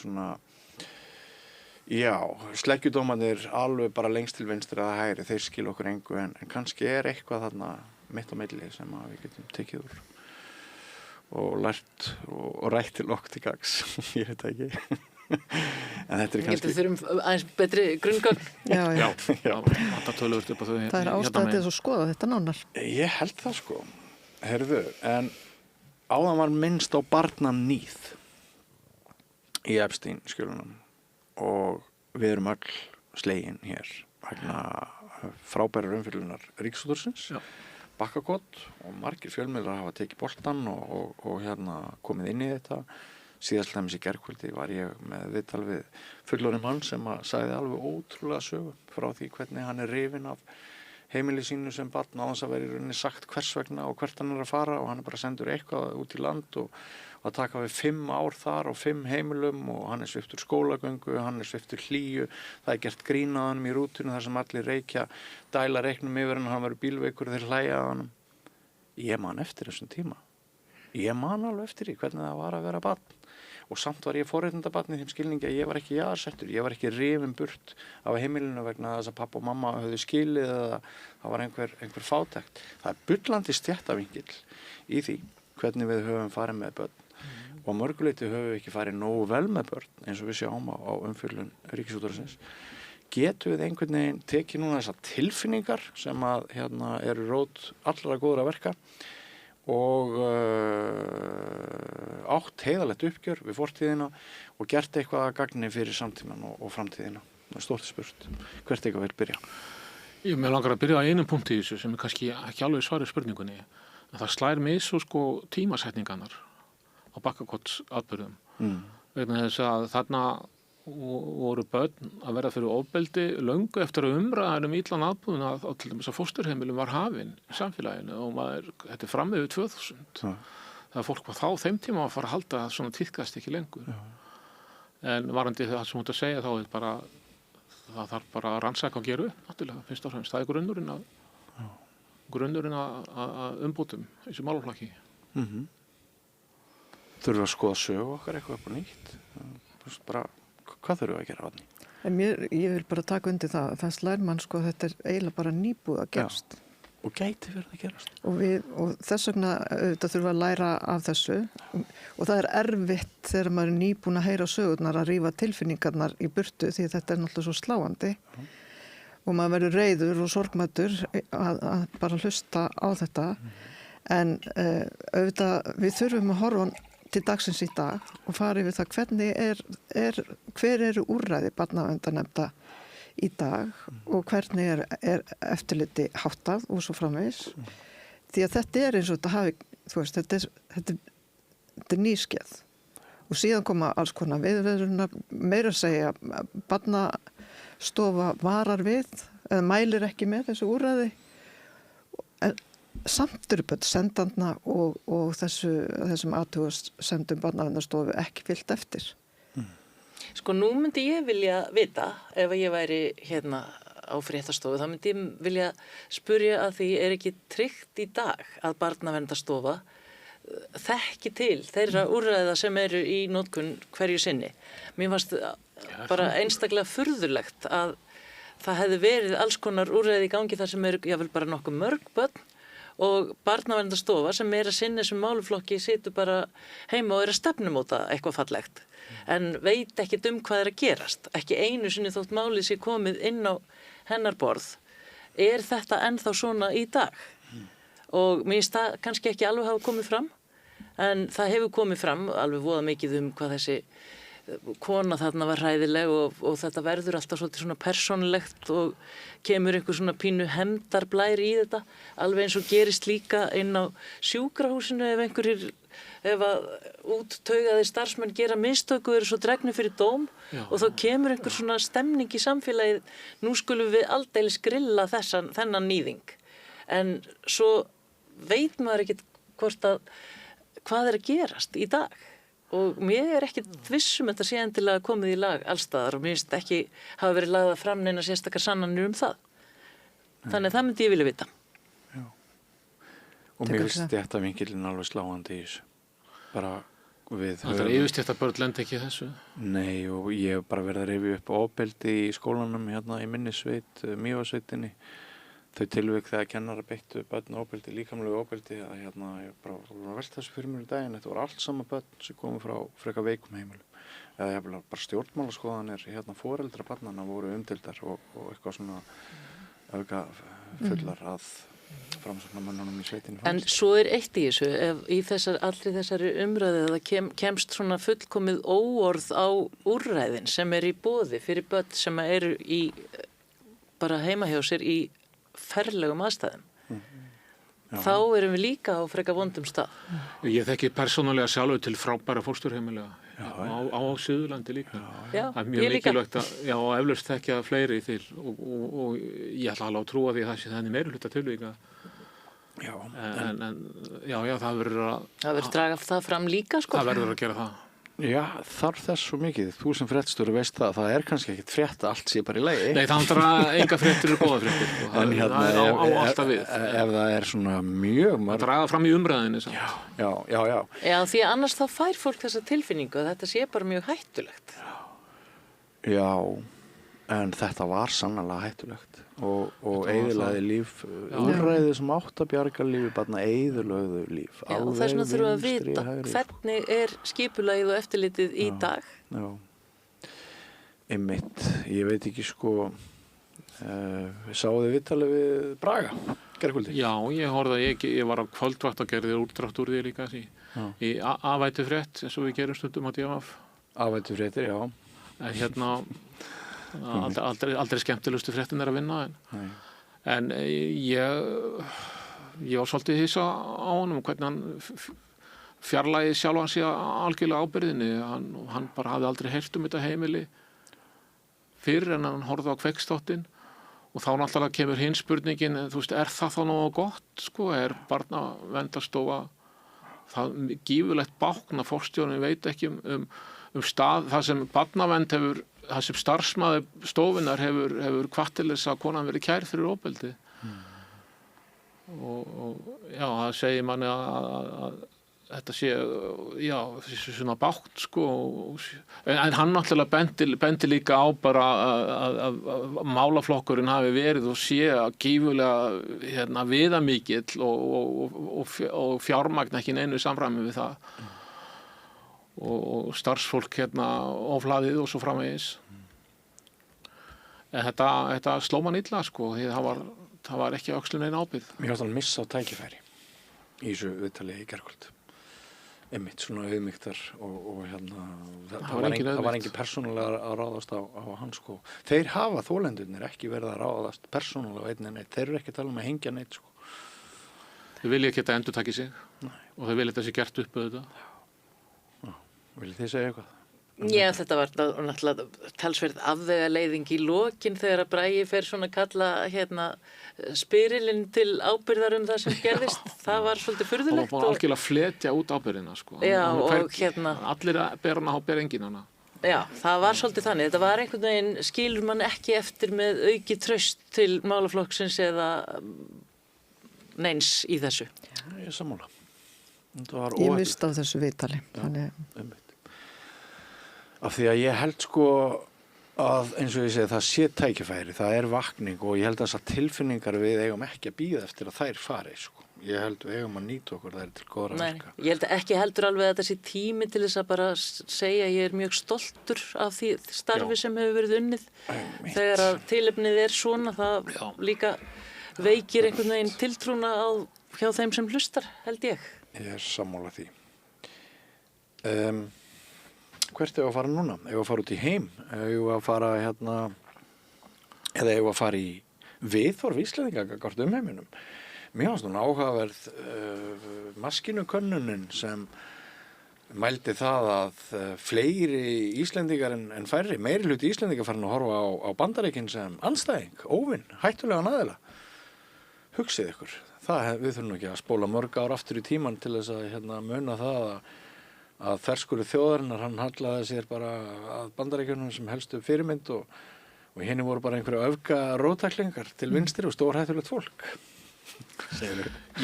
sleggjudómarnir alveg bara lengst til vinstri eða hægri, þeir skilja okkur engu en kannski er eitthvað þarna mitt á milli sem að við getum tekið úr og lært og rætt til okkur til gags. Ég veit það ekki. En þetta er kannski þurfum aðeins betri grunngögn. Já. Það er ástæða til að skoða þetta nánar. Ég held það Herðu, en áðan var minnst á barnaníð í Epstein skjölunum og við erum öll slegin hér vegna frábærar umfjöllunar Ríkisútvarpsins, Bakkakot og margir fjölmiðlar hafa tekið boltan og komið inn í þetta. Síðast dæmis í gærkvöldi var ég með viðtal við fullorðinn mann sem sagði alveg ótrúlega sögu frá því hvernig hann er rifinn af heimili sínu sem barn á þess að vera í rauninni sagt hvers vegna og hvert hann er að fara og hann er bara sendur eitthvað út í land og að taka við 5 ár þar og 5 heimilum og hann er sviptur skólagöngu, hann er sviptur hlýju, það er gert grín að honum í rútunni þar sem allir reykja, dæla reyknum yfir hann verður bílveikur þeir hlæja að honum. Ég man eftir þessum tíma. Ég man alveg eftir því hvernig það var að vera barn og samt var ég forréttindabarn í þeim skilningi að ég var ekki jaðarsettur, ég var ekki rifin burt af heimilinu vegna þess að pappa og mamma höfðu skilið eða það var einhver fátækt. Það er bullandi stéttavingill í því hvernig við höfum farið með börn og að mörguleyti höfum við ekki farið nógu vel með börn eins og við sjáum á umfjöllun Ríkisútvarpsins. Getum við einhvern veginn tekið núna þessar tilfinningar sem að eru rót allra góðra verka og átt heiðalegt uppgjör við fortíðina og gert eitthvað að gagni fyrir samtíman og framtíðina. Það er stórt spurt. Hvert eitthvað vil byrja? Mér langar að byrja á einum punkti í þessu sem er kannski ekki alveg svarið spurningunni. En það slær mig svo tímasetningarnar á Bakkakotsatburðum. Vegna þess að þarna voru börn að verða fyrir ofbeldi löngu eftir að umræðan illan aðbúðuna á til dæmis að fósturheimilum var hafin í samfélaginu og þetta er fram yfir 2000. Það er fólk þá þeim tíma að fara að halda að svona tíðkast ekki lengur. En varandi það sem hún að segja þá er bara, það þarf bara að rannsaka og gera upp, náttúrulega, fyrst og fremst. Það er grunnurinn að umbútum í þessu málaflakki. Þurfum við að skoða sögu okkar eitthvað upp á nýtt? Bara, hvað þurfum við að gera á því? Ég vil bara taka undir það slær mann þetta er eiginlega bara nýbúið að gerast. Og gæti verið að gerast. Og þess vegna auðvitað þurfum að læra af þessu og það er erfitt þegar maður er nýbúin að heyra sögurnar að rífa tilfinningarnar í burtu því þetta er náttúrulega svo sláandi og maður verður reiður og sorgmættur að bara hlusta á þetta en auðvitað við þurfum að horfa til dagsins í dag og fara yfir það hvernig hver eru úrræði barnaverndarnefnda í dag og hvernig er eftirliti háttað og svo framvegis því að þetta er eins og þetta hafi þetta er nýskeið og síðan koma alls konar viðveðurnar meira að segja barnastofa varar við eða mælir ekki með þessu úrræði en samt eru börn sendandna og þessum athugast sendum barnaverndarstofu ekki fylgt eftir. Nú myndi ég vilja vita, ef ég væri á fréttastofu, þá myndi ég vilja spurja að því er ekki tryggt í dag að barnaverndarstofa þekki til þeirra úrræða sem eru í notkun hverju sinni. Mér fannst bara einstaklega furðulegt að það hefði verið alls konar úrræði í gangi þar sem eru jáfnvel bara nokkuð mörg börn og barnaverndarstofa sem er að sinna þessum máluflokki situr bara heima og er að stefnumóta eitthvað fallegt en veit ekkert hvað er að gerast. Ekki einu sinni þótt málið sé komið inn á hennar borð. Er þetta ennþá svona í dag? Og mér finnst það kannski ekki alveg hafa komið fram en það hefur komið fram alveg voða mikið hvað þessi kona þarna var hræðileg og þetta verður alltaf svolítið svona persónulegt og kemur einhver svona pínu hefndarblær í þetta alveg eins og gerist líka inn á sjúkrahúsinu ef að úttaugaði starfsmenn gera mistök og eru svo dregnir fyrir dóm og þá kemur einhver svona stemning í samfélagið nú skulum við aldeilis grilla þennan nýðing en svo veit maður ekkert hvað er að gerast í dag og mér er ekki vissum þetta sé endilega komið í lag allstaðar og mér finnst ekki hafa verið lagðað fram neina sérstakar sannanir það. Þannig það myndi ég vilja vita. Já. Og mér finnst þetta vinkilinn alveg sláandi í þessu. Bara við Það er yfirstétta börn lenda ekki þessu? Nei og ég hef bara verið að rifja upp ofbeldi í skólanum í minni sveit, Mývatnssveitinni. Þau tilvik þegar kennara beittu börn ofbeldi, líkamlegu ofbeldi að ég bara velta þessu fyrir mér í daginn. Þetta voru allt sama börn sem komu frá frekar veikum heimilum. Eða ég bara stjórnmálaskoðanir foreldra barnanna voru umdeildar og eitthvað svona auka fullar að framsóknarmönnunum í sveitinni fannst. En svo er eitt í þessu, ef í allri þessari umræðu það kemst svona fullkomið óorð á úrræðin sem er í boði fyrir börn sem eru bara heima hjá sér í ferlegum aðstæðum. Þá erum við líka á frekar vondum stað. Ég þekki persónulega sjálfur til frábæra fósturheimilega á Suðurlandi líka. Já, það er mjög mikilvægt að eflaust þekkja fleiri til og ég ætla alveg að trúa því að það sé þannig meirihluta tilvika. En það verður að... Það verður að draga það fram líka, sko. Það verður að gera það. Já, þarf þess svo mikið. Þú sem fréttstjóri veist það er kannski ekkit frétt að allt sé bara í lagi. Nei, þannig að enga fréttir eru góða fréttir. En Það er á alltaf við. Ef það er svona mjög Að draga fram í umræðinni. Já. Já, því að annars þá fær fólk þessa tilfinningu að þetta sé bara mjög hættulegt. Já, en þetta var sannarlega hættulegt og eyðilagði líf, úrræði sem átt að bjarga lífi, barna eyðilögðu líf. Já, og þess vegna þurfum við að vita hvernig er skipulagið og eftirlitið í dag. Já, einmitt, ég veit ekki sko, sáðu þið viðtalið við Braga, gerðkvöldi? Já, ég horfði að ég var á kvöldvakt og gerði útdrátt úr því líka í afætu frétt eins og við gerum stundum á DFF. Afætu fréttir, já. En aldrei skemmtilegustu fréttin að vinna en ég var svolítið hissa á honum hvernig hann fjarlægi sjálfan sig algjörlega ábyrðinni hann bara hafði aldrei heyrt þetta heimili fyrir en hann horfði á Kveiksþáttinn og þá náttúrulega kemur hinn spurningin þú veist, er það þá nógu gott sko, er barnaverndarstofa það gífurlegt bákn að forstjórinn veit ekki um stað það sem barnavernd hefur það sem starfsmaður stofunar hefur hvatt til þess að konan verið kærð fyrir ofbeldi og já, það segir manni að þetta sé svona bágt sko en hann náttúrulega bendi líka á bara að málaflokkurinn hafi verið og sé að gífurlega viðamikill og fjármagn ekki neinu samræmi við það og starfsfólk oflaðið og svo framvegis. En þetta sló mann illa sko, því það var ekki öxlun einn ábyrgð. Mér fannst hann missa á tækifæri í þessu viðtali í gærkvöld. Einmitt svona auðmýktar og það var engin persónulega að ráðast á hann sko. Þeir hafa þolendurnir ekki verið að ráðast persónulega á einn en eitt. Þeir eru ekki að tala um að hengja neitt sko. Þeir vilja ekki að endurtaki sig og þeir vilja þetta sé gert upp auðvitað. Viljið þið segja eitthvað? Já, þetta var náttúrulega talsverð afvegaleiðing í lokin þegar að Bragi fer svona kalla spyrilinn til ábyrgðar það sem gerðist. Það var svolítið furðulegt. Það var algjörlega að fletja út ábyrgðina sko. Já, allir ber hana á ber enginn hana. Já, það var svolítið þannig. Þetta var einhvern veginn skilur mann ekki eftir með aukið traust til málaflokksins eða neins í þessu. Ég er sammála. Ég mist á þessu viðtali. Af því að ég held sko að eins og ég segi það sé tækifæri, það er vakning og ég held að þessar tilfinningar við eigum ekki að bíða eftir að þær fari sko. Ég held við eigum að nýta okkur þær til góðra verka. Ég held ekki heldur alveg að þetta sé tími til þess að bara segja ég er mjög stoltur af því starfi sem hefur verið unnið. Þegar að tilefnið er svona það líka veikir einhvern veginn tiltrúna hjá þeim sem hlustar, held ég. Ég er sammála því. Hvert er að fara núna? Ef að fara út í heim? Ef að fara eða ef að fara í viðhorf Íslendinga gagnvart heiminum? Mér fannst hún áhugaverð maskínukönnunin sem mældi það að fleiri Íslendingar en færri, meiri hluti Íslendingar farin að horfa á Bandaríkin sem andstæðing, óvinn, hættulegan aðila. Hugsið ykkur. Við þurfum ekki að spóla mörg ár aftur í tíman til þess að muna það að þverskurður þjóðarinnar hann hallaði sér bara að Bandaríkjunum sem helstu fyrirmynd og henni voru bara einhverju öfga róttæklingar til vinstri og stórhættulegt fólk.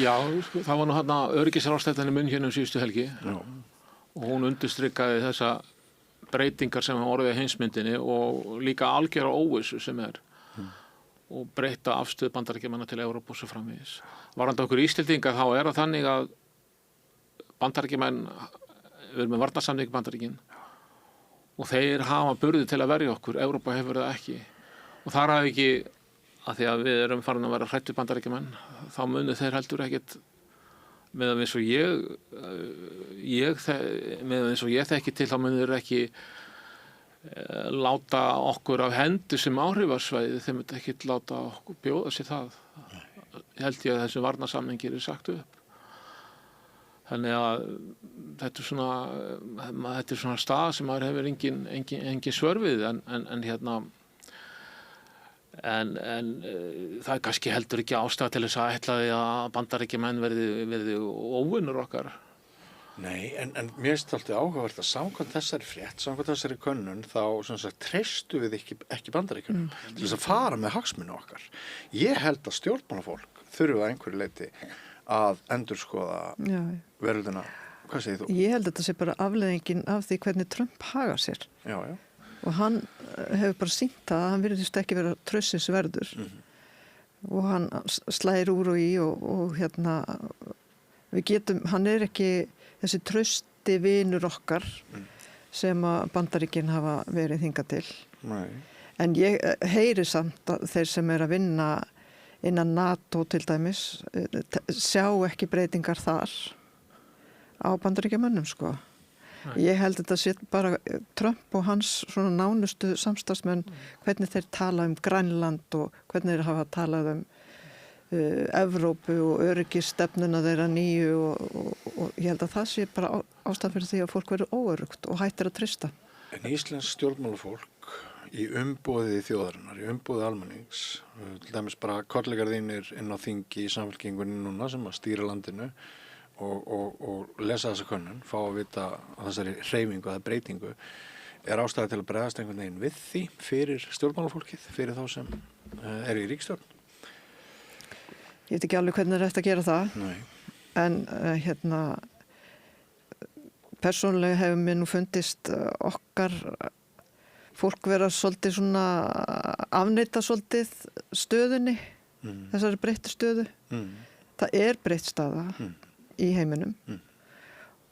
Já, það var nú öryggisráðstefnan í München síðustu helgi og hún undirstrikaði þessa breytingar sem orðið í heimsmyndinni og líka algjöra óvissu sem og breyta afstöðu Bandaríkjamanna til Evrópu og svo framvegis. Varðandi okkur Íslendinga þá það þannig að Bandaríkjamenn við erum með varnarsamning Bandaríkin og þeir hafa burði til að verja okkur, Evrópa hefur það ekki og þar hafi ekki að því að við erum farin að vera hrætt við Bandaríkjamenn þá munu þeir heldur ekkert meðan eins og ég þekki til þá munu þeir ekki láta okkur af hendi sem áhrifarsvæði þeir munu ekki láta okkur bjóða sér það held ég að þessu varnarsamningir sagt upp þannig að þetta er svona stað sem maður hefur engin svör við en það kannski heldur ekki ástæða til þess að ætla því að Bandaríkjamenn verði óvinnur okkar Nei, en mér finnst alltaf áhugavert að samkvæmt þessari frétt, samkvæmt þessari könnun, þá sem sagt treystu við ekki Bandaríkjunum til þess að fara með hagsmuni okkar. Ég held að stjórnmálafólk þurfi að einhverju leyti að endurskoða veröldina. Hvað segir þú? Ég held að þetta sé bara afleiðingin af því hvernig Trump hagar sér. Já. Og hann hefur bara sýnt að hann virðist ekki vera traustinsverður. Og hann slæðir úr og í og hérna, hann er ekki þessi trausti vinur okkar sem að Bandaríkin hafa verið hingað til. Nei. En ég heyri samt að þeir sem er að vinna innan NATO til dæmis sjá ekki breytingar þar á Bandaríkjamönnum sko. Ég held að þetta sé bara Trump og hans svona nánustu samstarfsmenn, hvernig þeir tala Grænland og hvernig þeir hafa talað Evrópu og öryggisstefnuna þeirra nýju og ég held að það sé bara ástæðan fyrir því að fólk verður óöruggt og hættir að treysta. En íslensk stjórnmálafólk í umboði þjóðarinnar, í umboði almennings, til dæmis bara kollegar þínir inn á þingi í Samfylkingunni núna sem að stýra landinu og lesa þessa könnun, fá að vita að þessari hreyfingu eða breytingu, er ástæða til að bregðast einhvern veginn við því fyrir stjórnmálafólkið, fyrir þá sem er í ríkisstjórn? Ég veit ekki alveg hvernig er eftir að gera það. Nei. En persónulega hefur mér nú fundist okkar fólk vera svolítið svona afneita svolítið stöðunni, þessari breyttu stöðu. Það er breytt staða í heiminum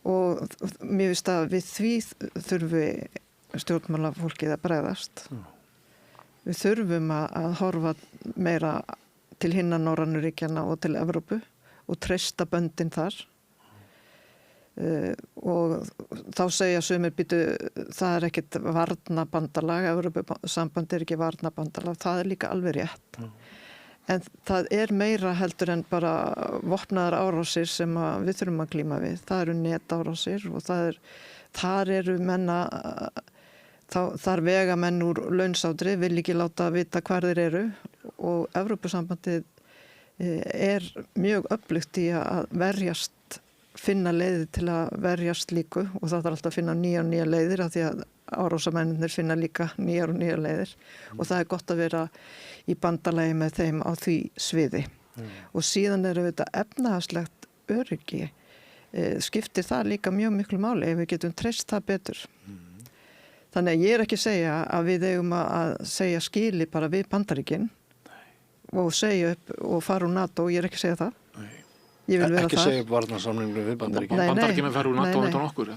og mér finnst að við því þurfi stjórnmálafólkið að bregðast. Við þurfum að horfa meira til hinna norrænu ríkjanna og til Evrópu og treysta böndin þar. Og þá segja sumir það er ekkert varnarbandalag, Evrópusamband er ekki varnarbandalag, það er líka alveg rétt. En það er meira heldur en bara vopnaðar árásir sem við þurfum að glíma við. Það eru netárásir og þar eru menna, þar vega menn úr launsátri, vil ekki láta vita hvar þeir eru og Evrópusambandið er mjög öflugt í að verjast, finna leiðir til að verjast líku og það þarf alltaf að finna nýja leiðir af því að árásamennir finna líka nýjar og nýjar leiðir og það er gott að vera í bandalagi með þeim á því sviði. Og síðan eru þetta efnahagslegt öryggi, skiptir það líka mjög miklu máli ef við getum treyst það betur. Þannig að ég er ekki að segja að við eigum að segja skili bara við Bandaríkin og segja upp og fara úr NATO, ég er ekki að segja það. Ég vil vera ekki þar. segja upp varnarsamningu við Bandaríkin. Bandaríkin með fara úr NATO undan okkur.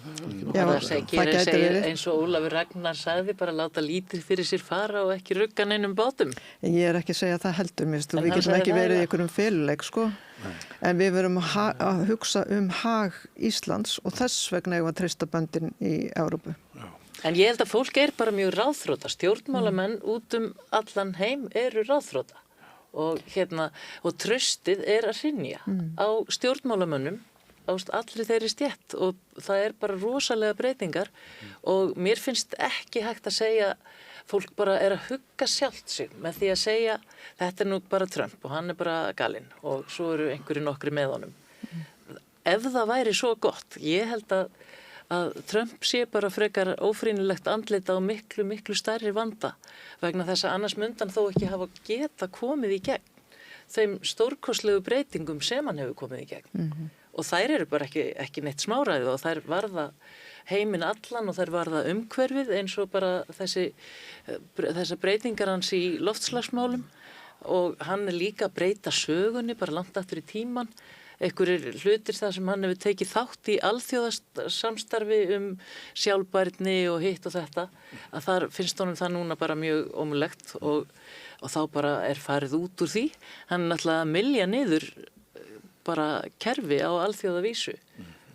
Það gæti verið. Eins og Ólafur Ragnar sagði, bara láta lítið fyrir sér fara og ekki rugga neinum bátum. Ég er ekki að segja það heldur, við getum ekki verið í einhverjum feluleik, sko. En við verum að hugsa hag Íslands og þess vegna eigum að treysta böndin í Evrópu. En ég held að fólk er bara mjög ráðþrota. Stjórnmálamenn út allan heim eru ráðþrota. Og traustið er að hrynja á stjórnmálamönnum, á allri þeirri stétt og það er bara rosalega breytingar og mér finnst ekki hægt að segja, fólk bara er að hugga sjálft sig með því að segja þetta er nú bara Trump og hann er bara galinn og svo eru einhverju nokkri með honum. Ef það væri svo gott, ég held að Trump sé bara frekar ófrýnilegt andlit á miklu stærri vanda vegna þess að annars mundan þó ekki hafa geta komið í gegn þeim stórkostlegu breytingum sem hann hefur komið í gegn. Og þær eru bara ekki neitt smáræði og þær varða heiminn allan og þær varða umhverfið eins og bara þessar breytingar hans í loftslagsmálum og hann er líka að breyta sögunni bara langt aftur í tíman. Einhverjir hlutir það sem hann hefur tekið þátt í alþjóðasamstarfi sjálfbærni og hitt og þetta að þar finnst honum það núna bara mjög ómulegt og þá bara er farið út úr því. Hann er náttúrulega að mylja niður bara kerfi á alþjóðavísu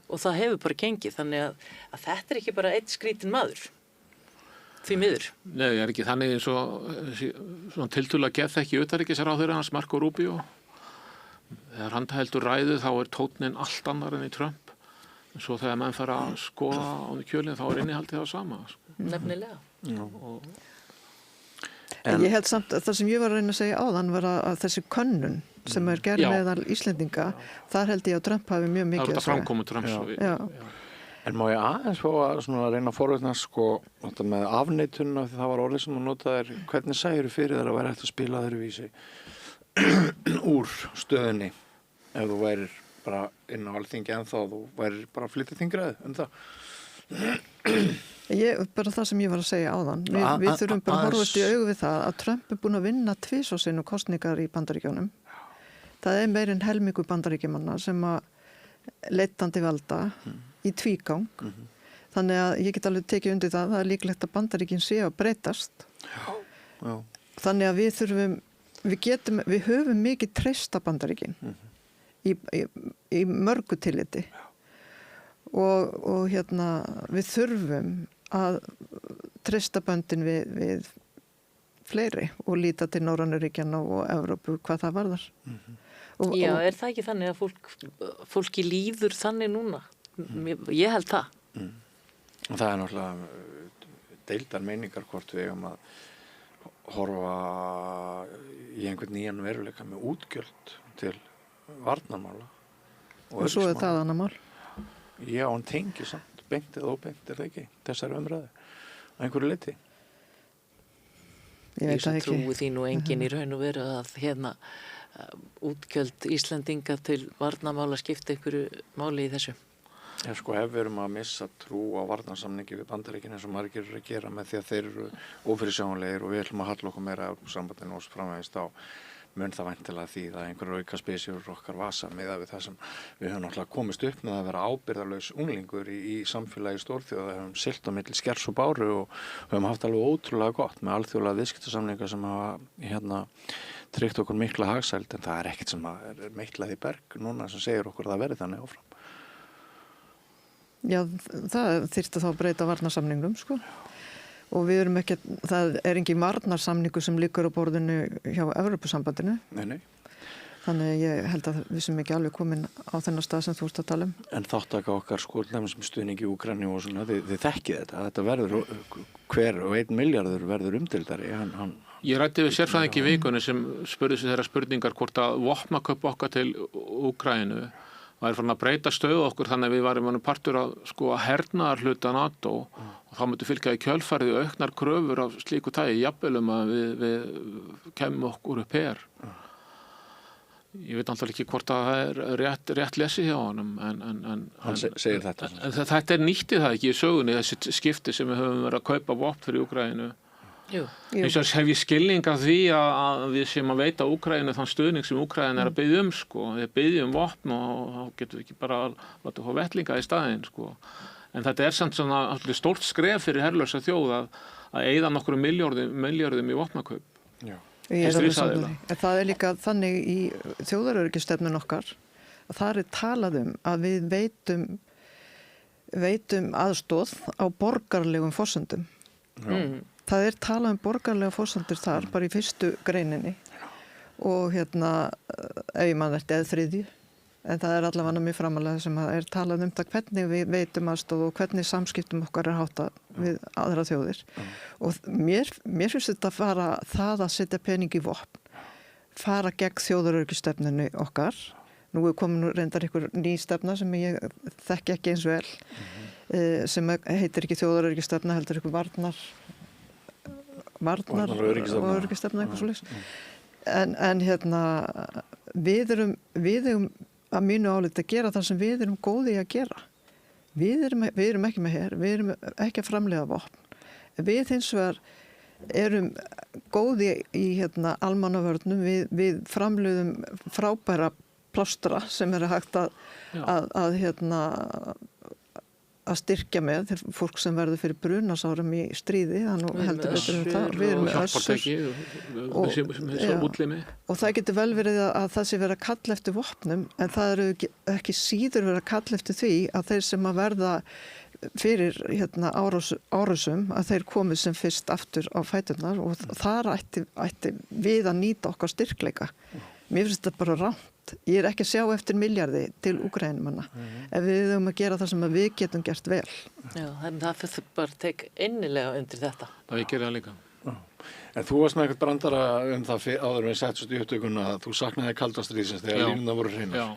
og það hefur bara gengið þannig að þetta er ekki bara einn skrítin maður. Því miður. Nei, ég er ekki þannig eins og tiltölulega geðþekki utanríkisráðherra hans Marco Rubio. Þegar hann heldur ræðu þá er tónninn allt annar enn í Trump. En svo þegar menn fara að skoða á kjölinn þá er innihaldið það sama. Nefnilega. Ég held samt að það sem ég var að reyna að segja áðan var að þessi könnun sem gerð Já. meðal Íslendinga, þar held ég að Trump hafi mjög Það mikið er þetta að segja. framkomu Trumps. Já. En má ég aðeins fá að svona reyna að forveitna sko, þetta með afneitun af því það var orðið sem þú notaðir, hvernig sæður fyrir þær að vera hægt að spila öðruvísi úr stöðunni ef þú værir bara inn á alþingi en þá þú værir bara að flytja þingraði það? Bara það sem ég var að segja áðan. Við þurfum bara að horfast í augu við það að Trump er búin að vinna 2 sinnum kosningar í Bandaríkjunum. Það er meir en helmingur Bandaríkjumanna sem að leitandi valda í tvígang. Þannig að ég get alveg tekið undir það er líklegt að Bandaríkin sé að breytast. Já. Þannig að við höfum mikið treysta Bandaríkin í mörgu tilliti. Og við þurfum að treysta böndin við fleiri og líta til Norrænu ríkjanna og Evrópu hvað það varðar. Já, er það ekki þannig að fólki líður þannig núna? Ég held það. Það er náttúrulega deildar meiningar hvort við eigum að horfa í einhvern nýjan veruleika með útgjöld til varnarmála. Og svo er það annar mál. Já, hann tengir samt, beint eða óbeint, það ekki, þessari umræðu, á einhverju leyti. Ég veit það ekki. Trúi því nú enginn í raun og veru að útgjöld Íslendinga til varnarmála skipta einhverju máli í þessu. Já, sko, ef við erum að missa trú á varnarsamningi við Bandaríkin eins og margir eru að gera með því að þeir eru ófyrirsjáanlegir og við ætlum að halla okkur meira á sambandinu og framvegist á mun það væntilega því að einhverjur auka spesjur okkar vasa með það sem við höfum náttúrulega komist upp með að vera ábyrgðarlaus unglingur í samfélagi stórþjóða, höfum siglt á milli skers og báru og höfum haft alveg ótrúlega gott með alþjóðlega viðskiptasamninga sem hafa tryggt okkur mikla hagsæld en það er ekkert sem er meitlað í berg núna sem segir okkur að það verði þannig áfram. Já, það þyrfti þá að breyta varnarsamningnum, sko. Og við erum ekki, það er engin varnarsamningu sem liggur á borðinu hjá Evrópusambandinu. Nei. Þannig ég held að við sem ekki alveg komin á þennan stað sem þú ert að tala um. En þáttaka okkar sko, nefnum sem stuðningi í Úkraínu og svona, þið þekkið þetta verður, hver og 1 milljarður verður umdeildari. Ég ræddi við sérfræðingi í vikunni sem spurði sig þeirra spurningar hvort að vopnaköp okkar til Úkraínu væri farin að breyta stöðu okkur þannig að við varum partur að hernaðar hluta NATO og þá myndi fylgja í kjölfarið auknar kröfur af slíku tagi jafnvelum að við kemum okkur upp her. Ég veit náttúrulega ekki hvort að það er rétt lesið hjá honum en hann segir þetta. Þetta nýtti það ekki í sögunni þessi skipti sem við höfum verið að kaupa vopn fyrir Úkraínu. Eins og hef ég skilning af því að við sem að veita Úkraínu þann stuðning sem Úkraína er að biðja sko. Við biðjum vopn og þá getum við ekki bara láta fá vettlinga í staðinn sko. En þetta er samt svona stórt skref fyrir herlausa þjóð að eyða nokkrum milljörðum í vopnakaup. Já. Það er líka þannig í þjóðaröryggisstefnun okkar að það er talað að við veitum aðstoð á borgarlegum forsendum. Það er talað borgarlega forsendur þar, bara í fyrstu greininni og ef ég man þetta eða 3. En það er allavega mjög framalega sem er talað það hvernig við veitum aðstoð og hvernig samskiptum okkar er háttað við aðra þjóðir. Og mér finnst þetta það að setja pening í vopn, fara gegn þjóðaröryggisstefnunni okkar. Nú er komin reyndar einhver ný stefna sem ég þekki ekki eins vel, sem heitir ekki þjóðaröryggisstefna, heldur einhver varnar og öryggisstefna eitthvað svoleiðis. En við erum að mínu áliti að gera það sem við erum góði að gera. Við erum ekki með her, við erum ekki að framleiða vopn. Við hins vegar erum góði í almannavörnum, við framleiðum frábæra plástra sem er hægt að styrkja með fólk sem verður fyrir brunasárum í stríði, þannig heldur betur það. Við erum með össur og það getur vel verið að það sé verið að kalla eftir vopnum, en það eru ekki síður verið að kalla eftir því að þeir sem að verða fyrir árásum að þeir komið sem fyrst aftur á fæturnar og þar ætti við að nýta okkar styrkleika. Mér finnst þetta bara rangt. Ég er ekki að sjá eftir milljarði til Úkraínumanna ef við höfum að gera það sem við getum gert vel. Já, það fyrir bara tek innilega undir þetta. Það ég gerir það líka. En þú varst með eitthvað brandara það áður en við settust í upptökuna að þú saknaði kalda stríðsins þegar línurnar voru hreinar. Já,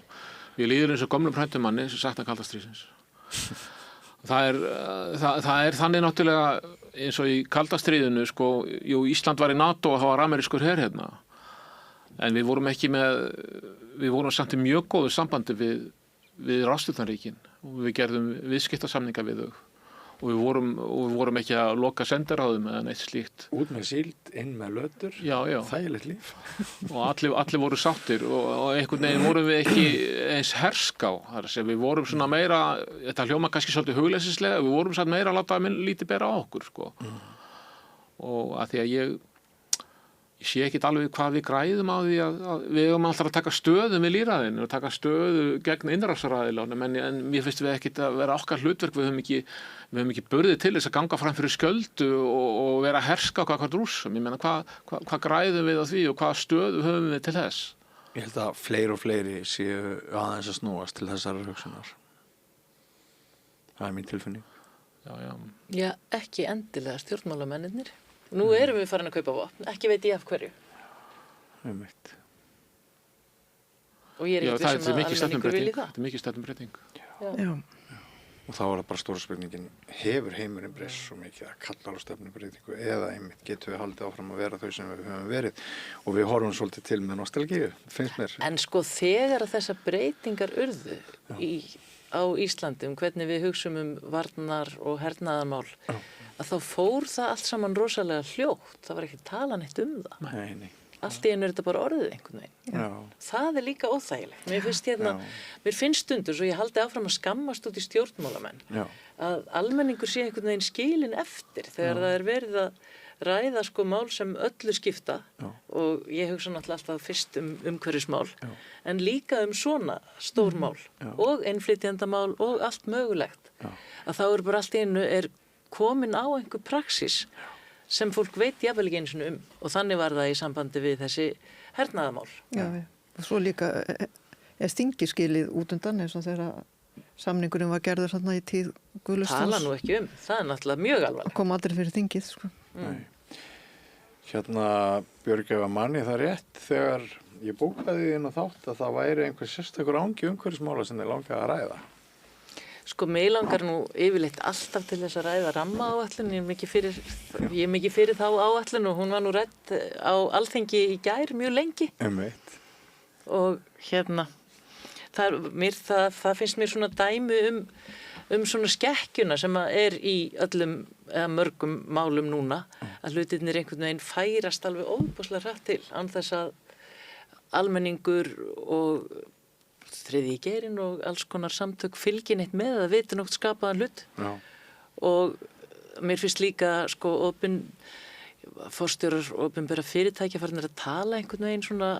ég líður eins og gömlum præntumanni sem saknaði kalda stríðsins. Það er þannig náttúrulega eins og í kalda stríðinu, sko, Ísland var í NATO og það var amerískur her hérna. En við vorum samt í mjög góðu sambandi við Ráðstjórnarríkin og við gerðum viðskiptasamninga við þau. Og við vorum ekki að loka sendiráðum eða neitt slíkt. Út með síld, inn með lötur, þægilegt líf. Og allir voru sáttir og einhvern veginn vorum við ekki eins herská. Við vorum svona meira, þetta hljóma kannski svolítið hugleysislega, við vorum samt meira að láta lítið bera á okkur, sko. Og að því að ég sé ekkit alveg hvað við græðum á því að við höfum alltaf að taka stöðum við lýðræðinu og taka stöðu gegn innrásaraðilunum en mér finnst við ekkit að vera okkar hlutverk, við höfum ekki burði til þess að ganga fram fyrir skjöldu og vera að herska okkar Rússum. Ég meina, hvað græðum við á því og hvaða stöðu höfum við til þess? Ég held að fleiri og fleiri séu aðeins að snúast til þessar hugsunar. Það er mín tilfinning. Já, ekki endilega stjórnmálamennirnir. Nú erum við farin að kaupa vopn, ekki veit ég af hverju. Einmitt. Og ég er ekki vissum að almenningur vilji það. Þetta er mikið stefnumbreyting. Já. Og þá er það bara stóra spurningin, hefur heimurinn breyst svo mikið að kalla á stefnumbreytingu eða einmitt getum við haldið áfram að vera þau sem við höfum verið og við horfum svolítið til með nostalgíu, finnst mér. En sko þegar að þessar breytingar urðu á Íslandi hvernig við hugsum varnar og hernaðarmál, að þá fór það allt saman rosalega hljótt. Það var ekki tala neitt það. Nei. Allt í einu er þetta bara orðið einhvern veginn. Já. Það er líka óþægilegt. Mér finnst stundur svo ég haldi áfram að skammast út í stjórnmálamenn. Já. Að almenningur sé einhvern veginn skilinn eftir þegar það er verið að ræða sko mál sem öllu skipta. Já. Og ég hugsa náttúrulega alltaf fyrst umhverfismál, en líka svona stór mál og innflytjendamál og allt mögulegt. Að þá er bara allt í einu komin á einhver praxis sem fólk veit jafnvel ekki einu sinni og þannig var það í sambandi við þessi hernaðamál. Já, og svo líka stingi skilið út undan eins og þegar samningurinn var gerður þarna í tíð Guðlaugs Þórs. Tala nú ekki það er náttúrulega mjög alvarlegt. Kom aldrei fyrir þingið, sko. Hérna, Björg, ef að manni það rétt þegar ég bókaði inn á þátt að það væri einhver sérstakur angi umhverfismála sem þeir langaði að ræða. Sko, mig langar nú yfirleitt alltaf til þess að ræða rammaáætlun. Ég er mikið fyrir þá áætlun og hún var nú rædd á Alþingi í gær mjög lengi. Einmitt. Og það finnst mér svona dæmi svona skekkjuna sem er í öllum eða mörgum málum núna, að hlutirnir einhvern veginn færast alveg óbúslega hratt til án þess að almenningur og þriðji geirinn og alls konar samtök fylgin eitt með að vita nokt skapaðan hlut. Já. Og mér finnst líka sko forstjórar opinbera fyrirtækja farin að tala einhvern veginn svona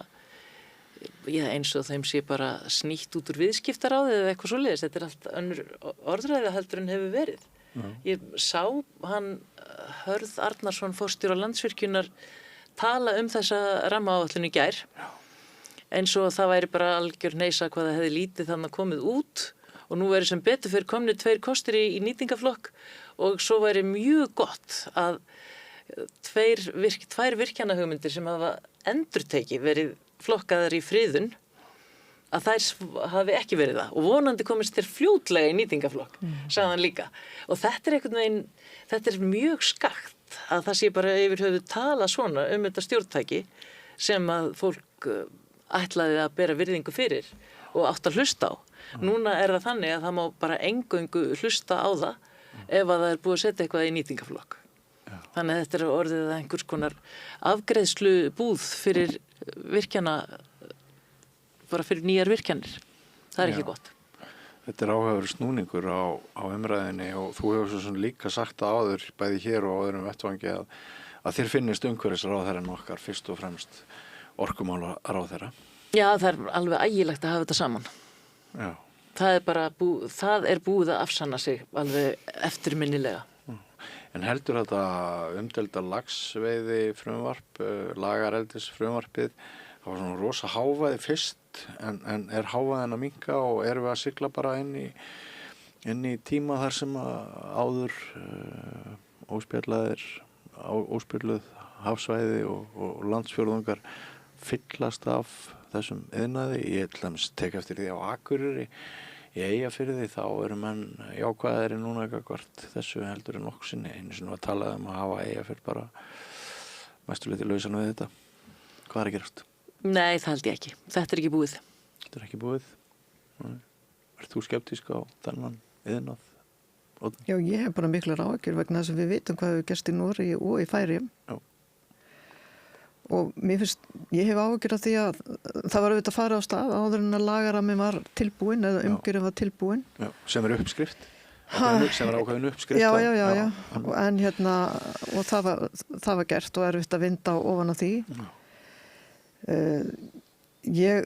eins og þeim sé bara snýtt út úr viðskiptaráði eða eitthvað svoleiðis. Þetta er allt önnur orðræða heldur en hefur verið. Já. Ég sá hann Hörð Arnarsson forstjóra Landsvirkjunar tala þessa rammaáætlun í gær. Já. Eins og það væri bara algjör hneisa hvað það hefði lítið þannig komið út og nú væri sem betur fyrir komni 2 kostir í nýtingaflokk og svo væri mjög gott að 2 virkjanahugmyndir sem hafa endurteki verið flokkaðar í friðun að þær hafi ekki verið það og vonandi komist þér fljótlega í nýtingaflokk, sagði hann líka. Og þetta er einhvern veginn, þetta er mjög skakt að það sé bara yfir höfuð tala svona þetta stjórntæki sem að fólk ætlaði að bera virðingu fyrir og átt að hlusta á. Núna er það þannig að það má bara eingöngu hlusta á það ef að það er búið að setja eitthvað í nýtingaflokk. Já. Þannig að þetta er orðið að einhvers konar afgreiðslu búð fyrir virkjana, bara fyrir nýjar virkjanir. Það er ekki gott. Þetta er áhugaður snúningur á umræðinni og þú hefur svo líka sagt áður, bæði hér og á öðrum vettvangi að þér finnist umhverfisráðherrann okkar fyrst og fremst orkumálaráðherra. Já, það er alveg ægilegt að hafa þetta saman. Já. Það er bara búið að afsanna sig alveg eftirminnilega. En heldur þetta umdelda laxveiði frumvarp, lagareldis frumvarpið, það var svona rosa hávaði fyrst, en er hávaðin að minnka og erum við að sigla bara inn í tíma þar sem áður óspjalluð hafsvæði og landsfjórðungar fyllast af þessum iðnaði. Ég til dæmis tek eftir því á Akureyri, í Eyjafirði, þá eru menn jákvæðari núna gagnvart þessu heldur en nokkuð sinni. Einu sinni var talað um að hafa Eyjafirð bara mestuleyti lausan við þetta. Hvað er að gerast? Nei, það held ég ekki. Þetta er ekki búið. Þetta er ekki búið. Ert þú skeptísk á þennan iðnað? Já, ég hef bara miklar áhyggjur vegna þess að við vitum hvað hefur gerst í Noregi og í Færeyjum. Já. Og ég hef áhyggjur af því að það var auðvitað að fara á stað áður en að lagarammi var tilbúin eða umgjörðin var tilbúin. Já, sem er uppskrift. Sem er ákveðin uppskrift. Já. En og það var gert og erfitt að vinda ofan af því. Ég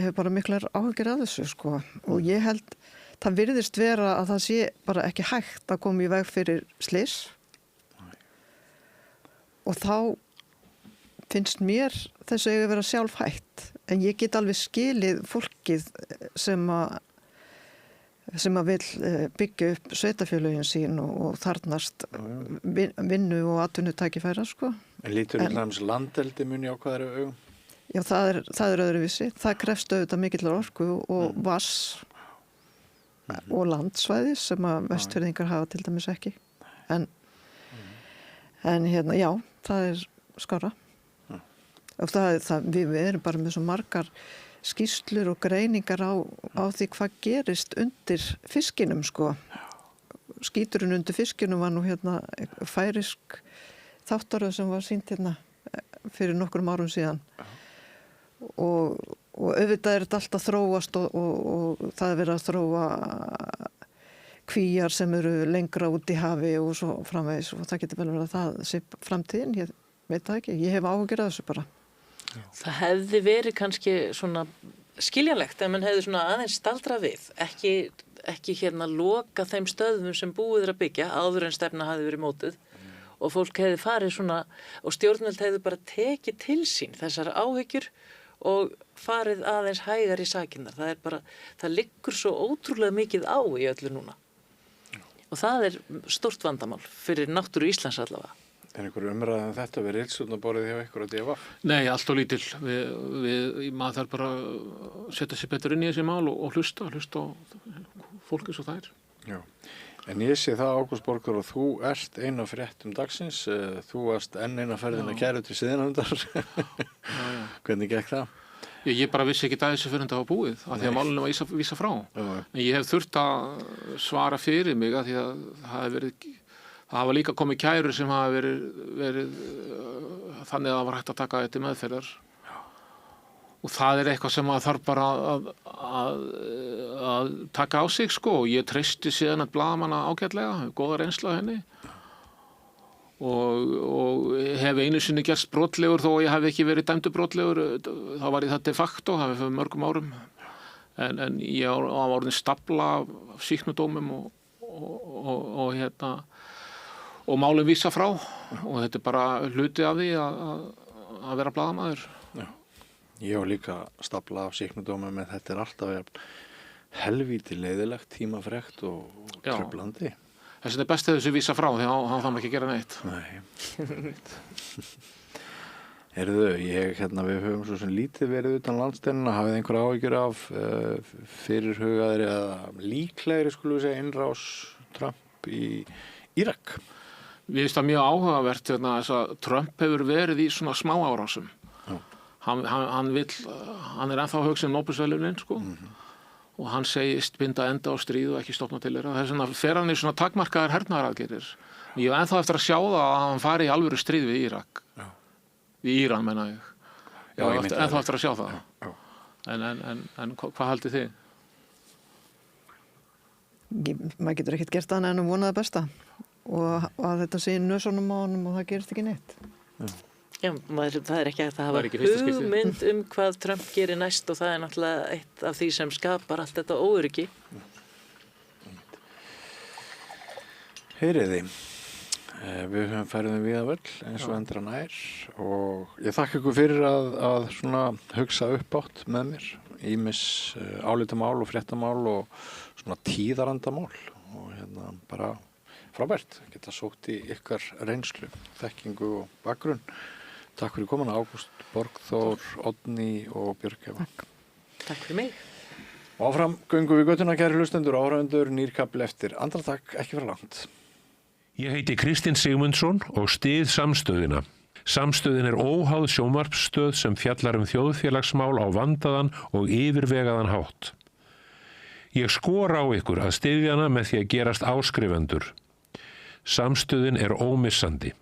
hef bara miklar áhyggjur af þessu, sko. Og ég held, það virðist vera að það sé bara ekki hægt að koma í veg fyrir slys. Og þá finnst mér þessu eiga að vera sjálfhætt. En ég get alveg skilið fólkið sem að vil byggja upp sveitafélögin sín og þarnast vinnu og atvinnutækifæra, sko. En lítur í hlans landeldi muni á hvað eru augum? Já, það er öðruvísi. Það krefst auðvitað mikillar orku og vass og landsvæði sem að Vestfirðingar hafa til dæmis ekki. En já, það er skárra. Og við erum bara með svo margar skýrslur og greiningar á því hvað gerist undir fiskinum, sko. Skíturinn undir fiskinum var nú færisk þáttaröð sem var sýnd fyrir nokkrum árum síðan. Og auðvitað er þetta alltaf þróast og það er verið að þróa kvíar sem eru lengra út í hafi og svo framvegis og það getur vel verið að það sé framtíðin, ég veit það ekki, ég hef áhyggjur af þessu bara. Það hefði verið kannski svona skiljanlegt ef mann hefði svona aðeins staldrað við, ekki loka þeim stöðum sem búið er að byggja áður en stefna hafi verið mótuð og fólk hefði farið svona og stjórnvöld hefði bara tekið til sín þessar áhyggjur og farið aðeins hægar í sakinnar. Það liggur svo ótrúlega mikið á í öllu núna. Og það er stórt vandamál fyrir náttúru Íslands allavega. Er einhver umræðan þetta við reilsutnaborðið hjá ykkur á DFF? Nei, allt og lítil. Maður þarf bara að setja sér betur inn í þessi mál og hlusta á fólk eins og það er. Já. En ég sé það, Ágúst Borgar, og þú ert eina fréttum dagsins. Þú varst enn eina ferðina kæru til siðinefndar. Hvernig gekk það? Ég bara vissi ekki að þessu fyrir þetta var búið, af því að málunum var vísa frá. En ég hef þurft að svara fyrir mig, af því að það hafa líka komið kærur sem hafa verið þannig að það var hægt að taka þetta meðferðar. Og það er eitthvað sem maður þarf bara að taka á sig, sko. Og ég treysti síðan að blaðamanna ágætlega, góða reynsla á henni. Og hef einu sinni gerst brotlegur þó ég hef ekki verið dæmdur brotlegur, þá var ég það de facto, það var fyrir mörgum árum. En ég var orðin stafla af sýknudómum og málum vísa frá og þetta er bara hluti af því að vera blaðamaður. Já. Ég var líka stafla af sýknudómum, en þetta er alltaf helvíti leiðilegt, tímafrekt og tröflandi. Þess að þetta er best að þessu vísa frá því að hann þarf ekki að gera neitt. Nei. Heyrðu, við höfum svo sem lítið verið utan landsteinina, hafið einhver áhyggjur af fyrirhugaðri eða líklegri, skulum við segja, innrás Trump í Írak? Mér finnst það mjög áhugavert þess að Trump hefur verið í svona smá árásum. Hann er ennþá að hugsa Nóbelsverðlaunin, sko. Og hann segist binda enda á stríð og ekki stofna til þeirra. Þess vegna fer hann í svona takmarkaðar hernaðaraðgerðir. Ég hef ennþá eftir að sjá það að hann fari í alvöru stríð við Írak. Við Íran, menna ég. Ég hef ennþá eftir að sjá það. Já. En hvað haldið þið? Maður getur ekkert gert annað en að vona það besta. Og að þetta sé í nösunum á honum og það gerist ekki neitt. Já, það er ekki að það hafa hugmynd hvað Trump gerir næst og það er náttúrulega eitt af því sem skapar allt þetta óöryggi. Heyriði, við höfum færið við að völl eins og endra nær og ég þakka ykkur fyrir að svona hugsa uppátt með mér, ýmis álitamál og fréttamál og svona tíðarandamál og bara frábært, geta sótt í ykkar reynslu, þekkingu og bakgrunn. Takk fyrir komuna, Ágúst Borgþór, Oddný og Björg Eva. Takk fyrir mig. Og áfram göngum við göttuna, kæri hlustendur, áhraundur, nýrkabli eftir andartak, ekki vera langt. Ég heiti Kristinn Sigmundsson og styð Samstöðina. Samstöðin er óháð sjónvarpsstöð sem fjallar þjóðfélagsmál á vandaðan og yfirvegaðan hátt. Ég skora á ykkur að styðja hana með því að gerast áskrifendur. Samstöðin er ómissandi.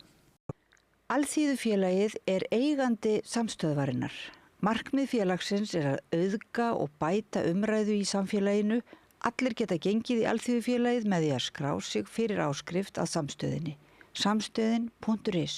Alþýðufélagið er eigandi samstöðvarinnar. Markmið félagsins er að auðga og bæta umræðu í samfélaginu. Allir geta gengið í Alþýðufélagið með því að skrá sig fyrir áskrift að samstöðinni. Samstöðin.is